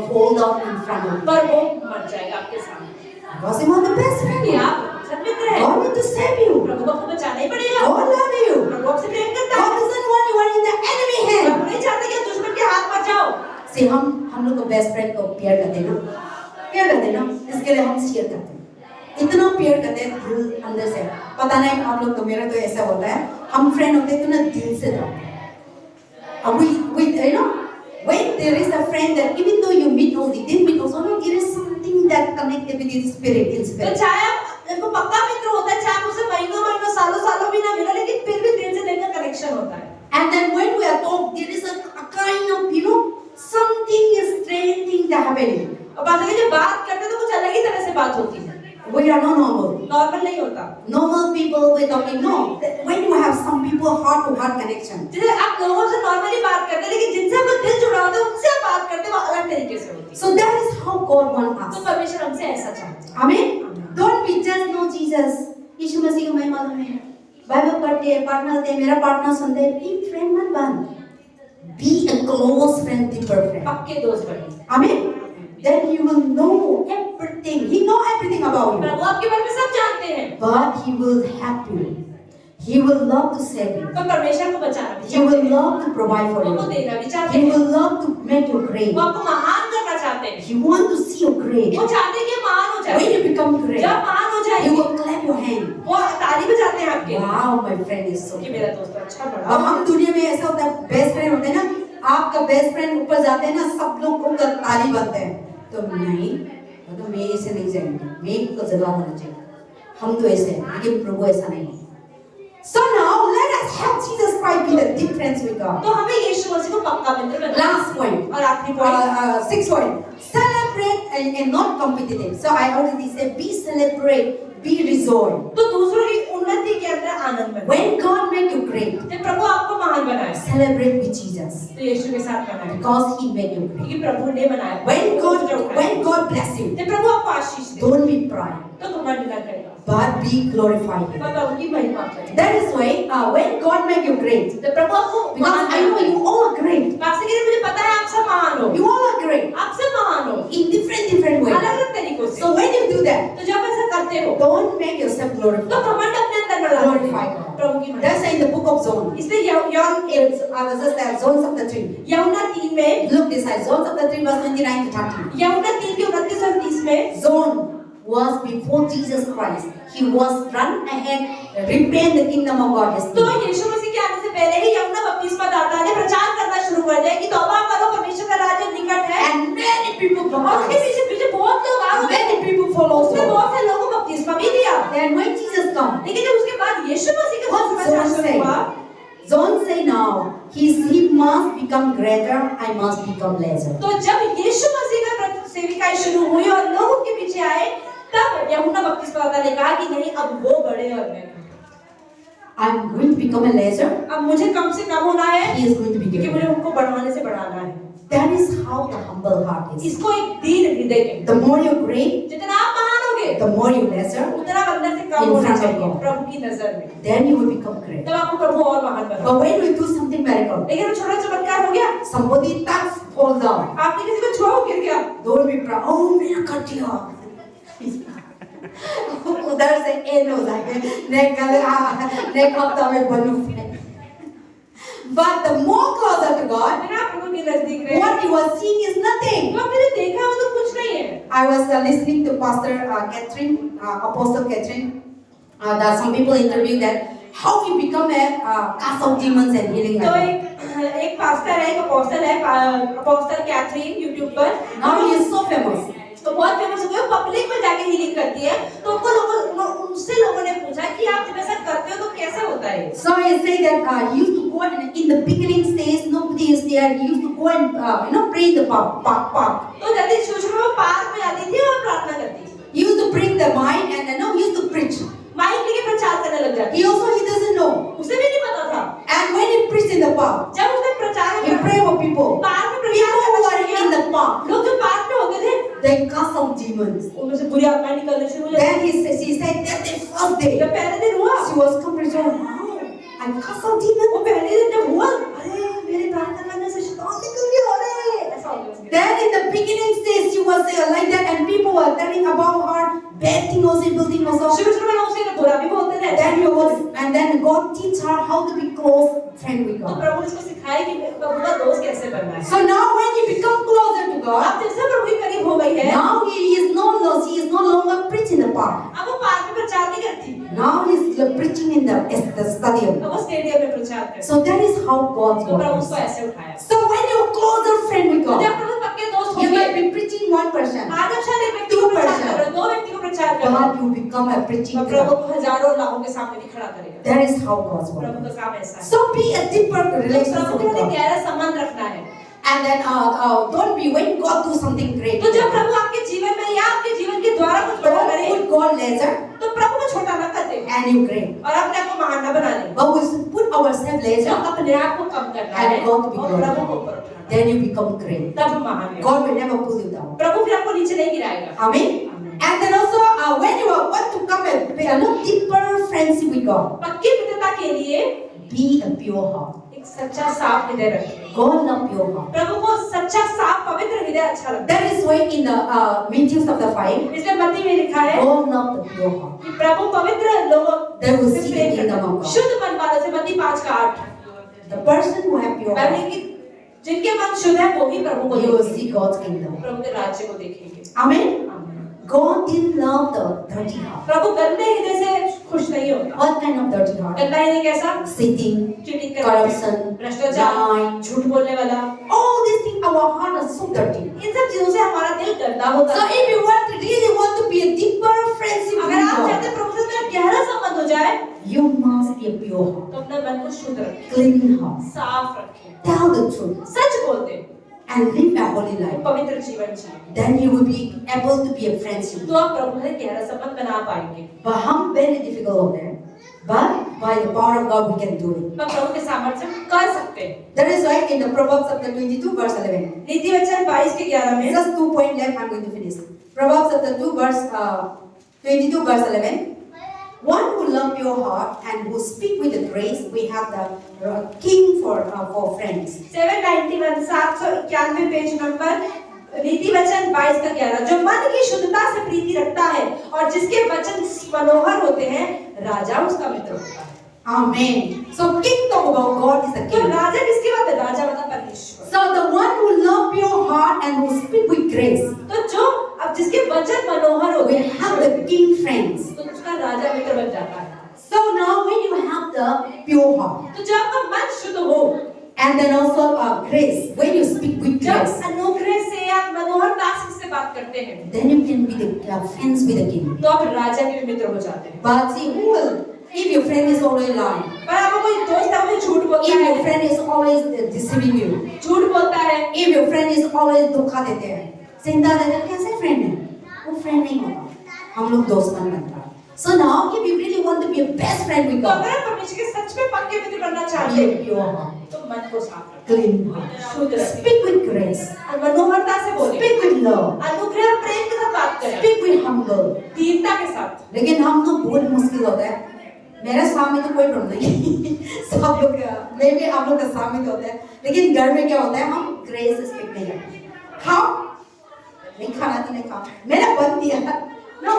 fall down in front of you. पर वो मर जाएगा आपके सामने Because you are the best ये friend. आप सब मित्र हैं God will to save you. प्रभु को आपको बचाना ही पड़ेगा God love you. प्रभु आपसे प्रेम करता God है doesn't want you are in the enemy hand. प्रभु नहीं चाहते कि आप दुश्मन के हाथ मर जाओ See, हम लोग को बेस्ट फ्रेंड को प्यार करते हैं ना, प्यार करते हैं ना, इसके लिए हम शेयर करते हैं, इतना प्यार करते हैं दिल अंदर से, पता नहीं आप लोग तो मेरा तो ऐसा होता है, हम फ्रेंड होते हैं तो ना दिल से रहते हैं, we you know when there is a friend that even though you meet only, then meet also, no, there is something that connected with his spirit, in तो spirit. चाहे आपको पक्का मित्र होता है चाहे आप उससे महीनों महीनों सालों सालों भी ना मिलो लेकिन फिर भी दिल से दिल का कनेक्शन होता है And then when we are talking, there is a kind of something is strange thing that happening. और बात है जब बात करते हैं तो कुछ अलग ही तरह से बात होती है We are not normal. Normal नहीं होता Normal people we're talking no. When you have some people heart to heart connection, जैसे आप लोगों से नॉर्मली बात करते हैं लेकिन जिनसे आपका दिल जुड़ा होता है उनसे आप बात करते हैं वो अलग तरीके से होती है so that is how God wants तो us. परमेश्वर हमसे ऐसा चाहता है Amen. Don't be just know Jesus. यीशु मसीह को मैं मालूम है. बाइबल पढ़ते हैं, पार्टनर थे, मेरा पार्टनर सुनते हैं. Be friend मत बन. Be a close friend, deeper friend. पक्के दोस्त बने Amen. Then you will know everything. He know everything about you. प्रभु आपके बारे में सब जानते हैं But He will help you. He will love to save you. तो परमेश्वर को बचाना भी He will चाहते हैं love to provide for वो you. देना भी चाहते He हैं will love to make you great. वो आपको महान करना चाहते हैं He want to see you great. वो चाहते हैं कि महान हो When जाए you become great, जब महान हो He जाए will clap your hand. वो ताली बजाते हैं आपके Wow, my friend is so कि good. मेरा दोस्त अच्छा अब बड़ा हम दुनिया में ऐसा होता है, बेस्ट फ्रेंड होते हैं ना, आपका बेस्ट फ्रेंड ऊपर जाते हैं ना, सब लोग को ताली बजते हैं. तो नहीं, तो मैं ऐसे नहीं जाएंगे, मैं को जगह होना चाहिए. हम तो ऐसे हैं, लेकिन प्रभु ऐसा नहीं है. So now let us help Jesus Christ be the deep friends with God. तो हमें यीशु मसीह को पक्का मित्र बनाना Last point. और आखिरी point Sixth point. Celebrate and not competitive. So I already said, be celebrate, be rejoice. तो दूसरों की उन्नति के अंदर आनंद में When God make you great, जब प्रभु आपको महान बनाए celebrate with Jesus तो यीशु के साथ बनाए because He made you great. क्योंकि प्रभु ने बनाया When God bless you, जब प्रभु आपको आशीष दे don't be proud, तो घमंड ना करेगा but be glorified. पर उनकी महिमा करेगा That is why when God make you great, जब प्रभु आपको because I know you all are great. आपसे कह रहे मुझे पता है आप सब महान हो You all are great आप सब महान हो in different ways. अलग अलग तरीकों से So when you do that, तो जब ऐसा करते हो don't make yourself तो glorified. घमंड अपने अंदर बढ़ा Glorify God. प्रभु की महिमा That's in the book of John. इसलिए यौन I was just there, John chapter 3. यौना 3 में Look this side, John chapter 3 verse 29 to 30. यौना 3 के 29 और 30 में John was before Jesus Christ. He was run ahead, repent the kingdom of God. is तो near. यीशु मसीह के आने से पहले ही यौना बपतिस्मा दाता ने प्रचार करना शुरू कर दिया कि तौबा करो परमेश्वर का राज्य निकट है And many people और उसके baptized. पीछे पीछे बहुत लोग आ गए Many people followed उसने him. बहुत से लोगों को बपतिस्मा भी दिया Then when Jesus come, लेकिन जब उसके बाद यीशु मसीह का what सुसमाचार John शुरू say? हुआ John say now, he must become greater, I must become lesser. तो जब यीशु मसीह का सेविकाई शुरू हुई और लोग उसके पीछे आए तब यूहन्ना बपतिस्मा दाता ने कहा कि नहीं अब वो बड़े और मैं I'm going to become a lesser. अब मुझे कम से कम होना है He is going to be क्योंकि मुझे greater. उनको बढ़ाने से बढ़ाना है That is how the humble heart is. इसको एक दीन हृदय कहते The more you're great, हैं जितना आप महान होगे the more you lesser, उतना आप अंदर से कम In होना front of चाहिए God. प्रभु की नजर में then you will become great. तब आपको प्रभु और महान बनाएगा But when we do something miracle, लेकिन वो छोटा चमत्कार हो गया somebody touch, fall down. आपने किसी को छुआ वो गिर गया Don't be proud. Oh, मेरा कट गया. उधर से एन हो जाएगा. नेक हफ्ता में बनू. But the more closer to God, मैंने आप प्रभु के नजदीक रहे what you are seeing is nothing. तो आपने जो देखा वो तो कुछ नहीं है। I was listening to Pastor Catherine, Apostle Catherine. That some people interview that how we become a cast of demons and healing. तो Like एक पास्टर है, एक अपोस्टल है, अपोस्टल कैथरीन यूट्यूब पर। now he is so famous. तो बहुत famous हो गई, पब्लिक में जाके हीलिंग करती है। तो उनसे लोगों ने पूछा कि आप जब ऐसा करते हो तो कैसे होता है? So he said that he used to go in the beginning stage, nobody is there. He used to go and pray in the park. तो जल्दी शुरू में पार्क में जाती थी और प्रार्थना करती थी। He used to bring the mic and he used to preach. Mike लेके प्रचार करने लग जाती। He doesn't know. उसे भी नहीं पता था। And when he preached in the park, जब उसने प्रचार he pray for people. Park में People who are in the park, लोग जो पार्क में होते थे, they cast out demons. उनमें से बुरी आत्माएं निकलने शुरू हो जाती। Then she said that the first day, जब पहले दिन हुआ, she was completely wow, I cast out demons. वो पहले दिन जब हुआ, अरे मेरे प्रार्थना करने से शैतान निकल गया, अरे ऐसा हो गया। Then in the beginning stage, she was like that, and people were telling about her bad things also, evil things also. शुरू में उसे बुरा भी बोलते थे। Then God teach her how to be close friend with तो God. प्रभु ने उसको सिखाया कि प्रभु का दोस्त कैसे बनना है। So now when you become closer to God, अब जैसे प्रभु के करीब हो गई है, now she is no longer preaching in the park. अब वो पार्क में प्रचार नहीं करती, Now he is preaching in the stadium. अब वो स्टेडियम में प्रचार करती। So that is how God तो प्रभु works. उसको ऐसे उठाया। So when you're closer friend with जब God, प्रभु पक्के दोस्त you हो might गए, be preaching one person, आज आप शायद एक व्यक्ति को प्रचार कर रहे हो, दो व्यक्ति को प्रचार कर रहे हो, but you become a preaching और प्रभु God. को हजारों लाखों के सामने भी खड़ा करेगा। That is how God works. प्रभु का काम ऐसा है। So be a deeper तो relationship प्रभु with के God. गहरा संबंध रखना है। And then don't be when God do something great. तो जब प्रभु आपके जीवन में या आपके जीवन के द्वारा कुछ बड़ा Don't करे, put God lesser तो प्रभु को छोटा न कर दे and you great. और अपने आप को महान न बना ले। But we should put ourselves जब lesser, अपने आप को कम करना And है God be और प्रभु को ऊपर उठाना, then you become great. तब हम महान हैं। God will never pull you down. प्रभु फिर आपको नीचे नहीं गिराएगा। Amen. And then also when you want to come a deeper friendship with God, पक्की मित्रता के लिए be a pure heart. एक सच्चा साफ हृदय रखें। God love pure heart. प्रभु को सच्चा साफ पवित्र हृदय अच्छा लगता That is why in the Matthew chapter 5, है। इसलिए मत्ती में लिखा है God love the pure heart. कि प्रभु पवित्र लोगों They will से see the प्रेम kingdom करता of है। God. शुद्ध मन वालों से मत्ती 5:8। The person who have pure Bible heart, की जिनके मन शुद्ध है वो ही प्रभु को you will देखेंगे, see God's kingdom. प्रभु के राज्य को देखेंगे। Amen. God didn't love the dirty heart. प्रभु गंदे हृदय से खुश नहीं होता। What kind of dirty heart? गंदा हृदय कैसा? Cheating, चीटिंग करना, corruption, भ्रष्टाचार, lying. झूठ बोलने वाला, All these things, our heart is so dirty. इन सब चीजों से हमारा दिल गंदा होता So है। if you really want to be a deeper friendship अगर with आप God, चाहते हैं प्रभु से मेरा गहरा संबंध हो जाए, you must be a pure heart, तो अपने मन को शुद्ध रखें, clean heart. साफ रखें, Tell the truth सच बोलते, and live a holy life. पवित्र जीवन जिए। Then you will be able to be a friendship. तो आप प्रभु से गहरा संबंध बना पाएंगे। But how very difficult of that. But by the power of God we can do it. तो प्रभु के सामर्थ्य से हम कर सकते हैं। That is why in the Proverbs chapter 22 verse 11. नीति वचन 22:11 में Just 2 point left, I'm going to finish. Proverbs chapter 2 verse 22 verse 11. One who love your heart and who speak with the grace, we have the king for friends. 791 791 page number नीति वचन 22:11 जो मन की शुद्धता से प्रीति रखता है और जिसके वचन मनोहर होते हैं राजा उसका मित्र होता है। Amen. So king talk about God is a तो king. राजा किसकी बात है? राजा मतलब परमेश्वर। So the one who love your heart and who speak with grace, तो जो अब जिसके वचन मनोहर होते we हैं have the king friends. तो उसका राजा मित्र बन जाता है। So now when you have the pure heart तो जब आपका मन शुद्ध हो, and then also grace, when you speak with जब grace, अनुग्रह से आप मनोहरता से बात करते हैं, then you can be the friends with the king. तो आप राजा के भी मित्र हो जाते हैं। But see, who will, if your friend is always lying, पर आपको कोई दोस्त है वो झूठ बोलता if your है, friend is always deceiving you, झूठ बोलता है, if your friend is always धोखा देते हैं, चिंता देते हैं, कैसे friend है? वो friend नहीं होगा, हम लोग दोस्त बनता है। So now, if you really want to be a best friend with तो God, अगर आप परमेश्वर के सच में पक्के मित्र बनना be चाहते a हैं, pure heart, तो मन को साफ रखें, clean heart, शुद्ध रखें, speak with grace, और मनोहरता से बोलें, speak with love, अनुग्रह और प्रेम के साथ बात करें, speak with humble. दीनता के साथ। लेकिन हम लोग बहुत मुश्किल होता है। मेरे सामने तो कोई प्रॉब्लम नहीं सब लोग मैं भी आप लोग के सामने तो होता है, लेकिन घर में क्या होता है, हम ग्रेस स्पीक नहीं करते। खाओ नहीं खाना तो नहीं खाओ, मैंने बंद दिया। No,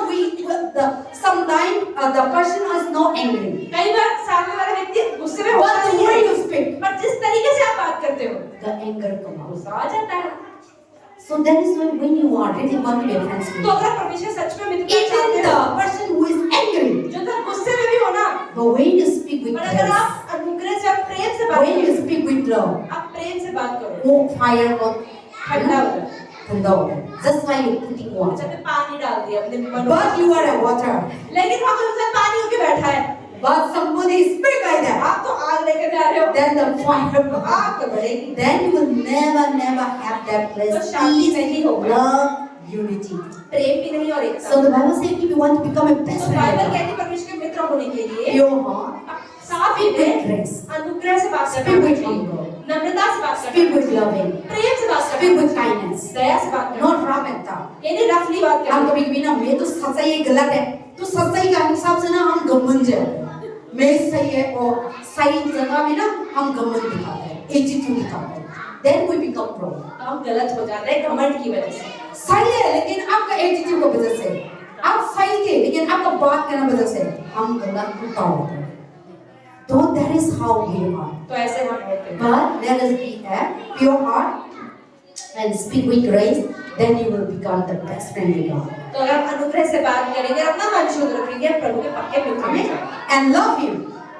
sometimes the person is not angry, कई बार सामने वाला व्यक्ति गुस्से में होता but the नहीं way है, you speak, पर जिस तरीके से आप बात करते हो, the anger comes out. गुस्सा आ जाता है। So that is why when you are really want to be friends with तो अगर आप परमेश्वर सच में मित्रता चाहते even हो, the person who is angry, जो तक गुस्से में भी हो ना, but when you speak with पर अगर grace, आप अनुग्रह से, आप प्रेम से बात when you करो, speak with love, आप प्रेम से बात करो, वो fire को ठंडा हो जाए। ठंडा हो जाए। Just like you putting water. जब पानी डाल दिया अपने मन But you are a water. लेकिन वहाँ पर उसने पानी होके बैठा है, But somebody speak like that. आप तो आग लेकर जा रहे हो, Then the fire will आग तो बढ़ेगी, Then you will never have that place. तो शांति Peace, नहीं होगा, love, unity. प्रेम भी नहीं और एकता। So the Bible says if you want to become a best तो friend, बाइबल of कहती है परमेश्वर के मित्र होने के लिए pure heart, साफ speak with हृदय, grace, अनुग्रह से बात speak करना with चाहिए, humble, नम्रता से बात speak करना with चाहिए, loving, प्रेम से बात speak करना with चाहिए, kindness, दया से बात करना, not rough and tough. यानी रफली बात हम करना। कभी कभी ना मैं तो सच्चाई है गलत है तो सच्चाई के हिसाब से ना हम घमंड है मैं सही है और सही जगह में ना हम घमंड दिखाते हैं एटीट्यूड दिखाते हैं then we become wrong. तो हम गलत हो जाते हैं घमंड की वजह से। सही है लेकिन आपका एटीट्यूड की वजह से आप सही थे लेकिन आपका बात करने की वजह से हम गलत उल्टा होते हैं तो that is how we are. तो ऐसे हम होते हैं। But let us be a pure heart and speak with grace, then you will become the best friend with God. तो अगर हम अनुग्रह से बात करेंगे, अपना मन शुद्ध रखेंगे, प्रभु के पक्के मित्र Amen. होंगे And love Him.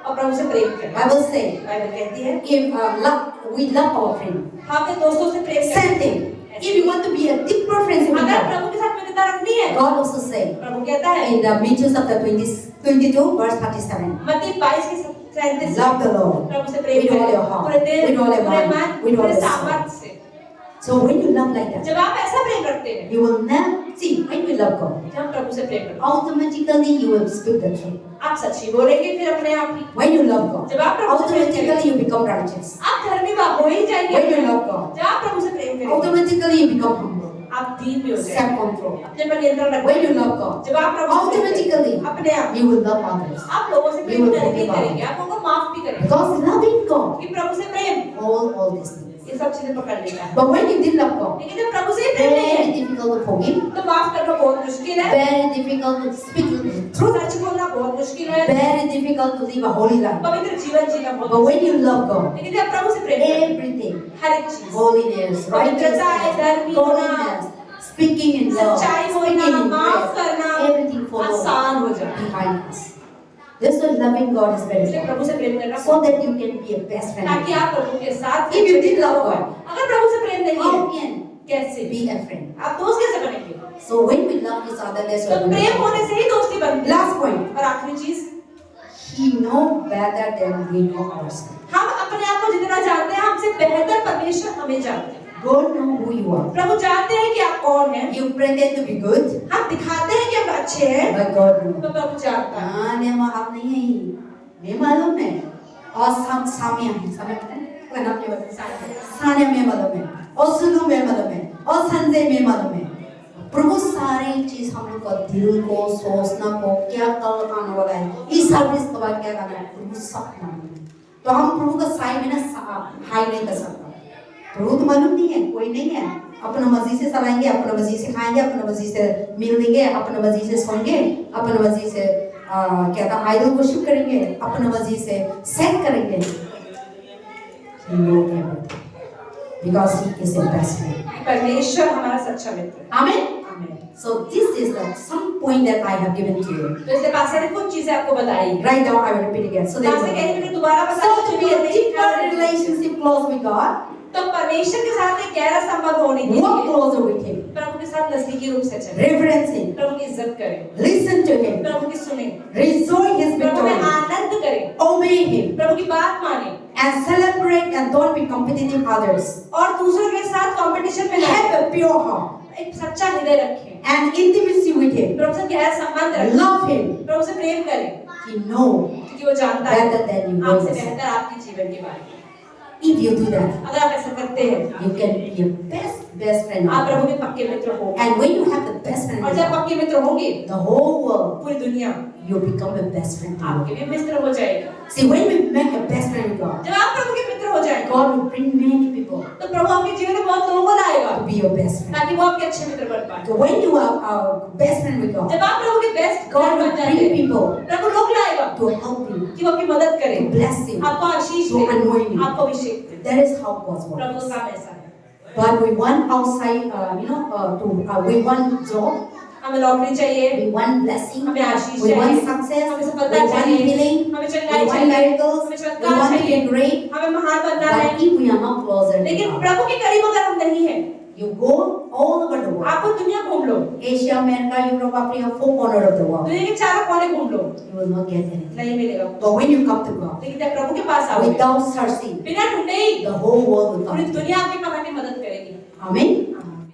और प्रभु से प्रेम करें। Bible say, बाइबल कहती है if we love our friend. हम अपने दोस्तों से प्रेम Same करें। thing. If you want to be a deeper friend with अगर God, प्रभु के साथ मित्रता रखनी है, God also say प्रभु कहता है in the Matthew chapter 22 verse 37. मत्ती 22 के 37 Love the Lord प्रभु से प्रेम with all your करें, heart, पूरे दिल, with all your पूरे mind, मन, with all पूरे your soul. सामर्थ्य से। So when you love like that, जब आप ऐसा प्रेम रखते हैं, you will never see when you love God. जब हम प्रभु से प्रेम करते हैं, Automatically you will speak the truth. आप सच्ची बोलेंगे फिर अपने आप ही। When you love God, जब आप प्रभु से प्रेम करेंगे, automatically you become righteous. आप धर्मी हो ही जाएंगे। When you love God, जब आप प्रभु से प्रेम करेंगे, automatically you become humble, आप दीन भी हो जाएंगे, self-control. अपने पर नियंत्रण रखेंगे। When you love God, जब आप प्रभु से प्रेम automatically करेंगे, अपने आप you will love others. आप लोगों से You प्रेम will करेंगे, forgive करेंगे, आप लोगों को माफ भी करेंगे। Because loving God, कि प्रभु से प्रेम all these things. ये सब चीजें पकड़ लेता है। But when you didn't love God, लेकिन जब प्रभु से ही प्रेम नहीं है, very difficult to forgive, तो माफ करना बहुत मुश्किल है, very difficult to speak the truth, सच बोलना बहुत मुश्किल है, very difficult to live a holy life. पवित्र जीवन जीना बहुत But when मुश्किल you love God, है। लेकिन जब प्रभु से प्रेम करते हैं, everything, हर एक चीज, holiness, पवित्रता है, righteousness, धर्मी होना, godliness, speaking in love, सच्चाई speaking होना, in माफ prayer, करना everything follows आसान हो जाए। behind us. This is loving God is very इसलिए important. प्रभु से प्रेम करना So that you can be a best friend. ताकि आप प्रभु के साथ If you did love God, अगर प्रभु से प्रेम नहीं how है, can कैसे be a friend? आप दोस्त कैसे बनेंगे? So when we love each other, that's तो what we प्रेम do. होने से ही दोस्ती बनती है। Last point. और आखिरी चीज, He know better than we know ourselves. हम अपने आप को जितना जानते हैं, हमसे बेहतर परमेश्वर हमें जानते हैं। God know who you are. प्रभु जानते हैं कि आप कौन हैं। You pretend to be good, हम दिखाते हैं कि हम अच्छे हैं, but God knows. तो प्रभु जानता है। हाँ ने आप नहीं है ही, मैं मालूम है, और सामिया है, सामिया पता है? क्या नाम है बता? सानिया में मालूम है, और सुनु में मालूम है, और संजय में मालूम है। प्रभु सारी चीज हम लोग का दिल को सोचना को क्या कल आने वाला है, इस सर्विस के बाद क्या करना है, प्रभु सब मालूम है। तो हम प्रभु का साई में ना हाई नहीं कर सकता। प्रभु तो मालूम नहीं है, कोई नहीं है। अपना मर्जी से चलाएंगे, अपना मर्जी से खाएंगे, अपना मर्जी से मिल देंगे, अपना मर्जी से सोएंगे, अपना मर्जी से क्या था आइडल वर्शिप करेंगे, अपना मर्जी से सेट करेंगे। He knows everything because he is the best friend. परमेश्वर हमारा सच्चा मित्र है। Amen. आमीन। So this is the some point that I have given to you. तो इसलिए पास्टर ने कुछ चीजें आपको बताई। Right now I will repeat again. So pastor कह रहे हैं कि दोबारा बता so to be a deeper relationship close with God, तो परमेश्वर के साथ एक गहरा संबंध होने के walk लिए closer with Him, प्रभु के साथ नजदीकी रूप से चलें, reverence Him, प्रभु की इज्जत करें, listen to Him, प्रभु की सुने, rejoice His प्रभु में victory, आनंद करें, obey Him, प्रभु की बात माने and celebrate and don't be competitive others. और दूसरों के साथ कंपटीशन में Have लड़ें, a pure heart एक सच्चा हृदय रखें, and intimacy with Him. प्रभु से गहरा संबंध रखें, Love Him. प्रभु से प्रेम करें, He knows क्योंकि वो जानता है better than you know आपसे yourself. बेहतर आपके जीवन के बारे में। If you do that, अगर आप ऐसा करते हैं, you can be a best friend. आप प्रभु के पक्के मित्र हो, And when you have the best friend, और जब पक्के मित्र होंगे, the whole world, पूरी दुनिया you become a best friend to you. आपके भी मित्र हो जाएगा। See, when we make a best friend with God, जब आप प्रभु के मित्र हो जाएंगे, God will bring many people तो प्रभु आपके जीवन में बहुत लोगों को लाएगा, to be your best friend. ताकि वो आपके अच्छे मित्र बन पाए। So when you are our best friend with God, जब आप प्रभु के बेस्ट God बन will जाते bring हैं, people प्रभु लोग लाएगा to help you, कि वो आपकी मदद करें, to bless you. आपको आशीष To दे, anoint you. आपको अभिषेक दे। That is how God Prabhu works. का काम ऐसा है। But we want outside, we want job, हमें नौकरी चाहिए, we want blessing, हमें आशीष we want चाहिए, success, हमें we सफलता want चाहिए, healing, हमें we चंगाई want चाहिए, miracles, हमें we चमत्कार want to चाहिए, be great. हमें महान बनना है। But if we are not closer to लेकिन God, प्रभु के करीब अगर हम नहीं हैं, you go all over the world. आप वो दुनिया घूम लो, Asia, America, Europe, Africa, 4 corners of the world. दुनिया के चारों कोने घूम लो, You will not get anything. नहीं मिलेगा। But when you come to God, लेकिन जब प्रभु के पास आओगे, without searching, बिना ढूंढे ही the whole world will पूरी come to you. दुनिया आपकी पकड़ के मदद करेगी। Amen.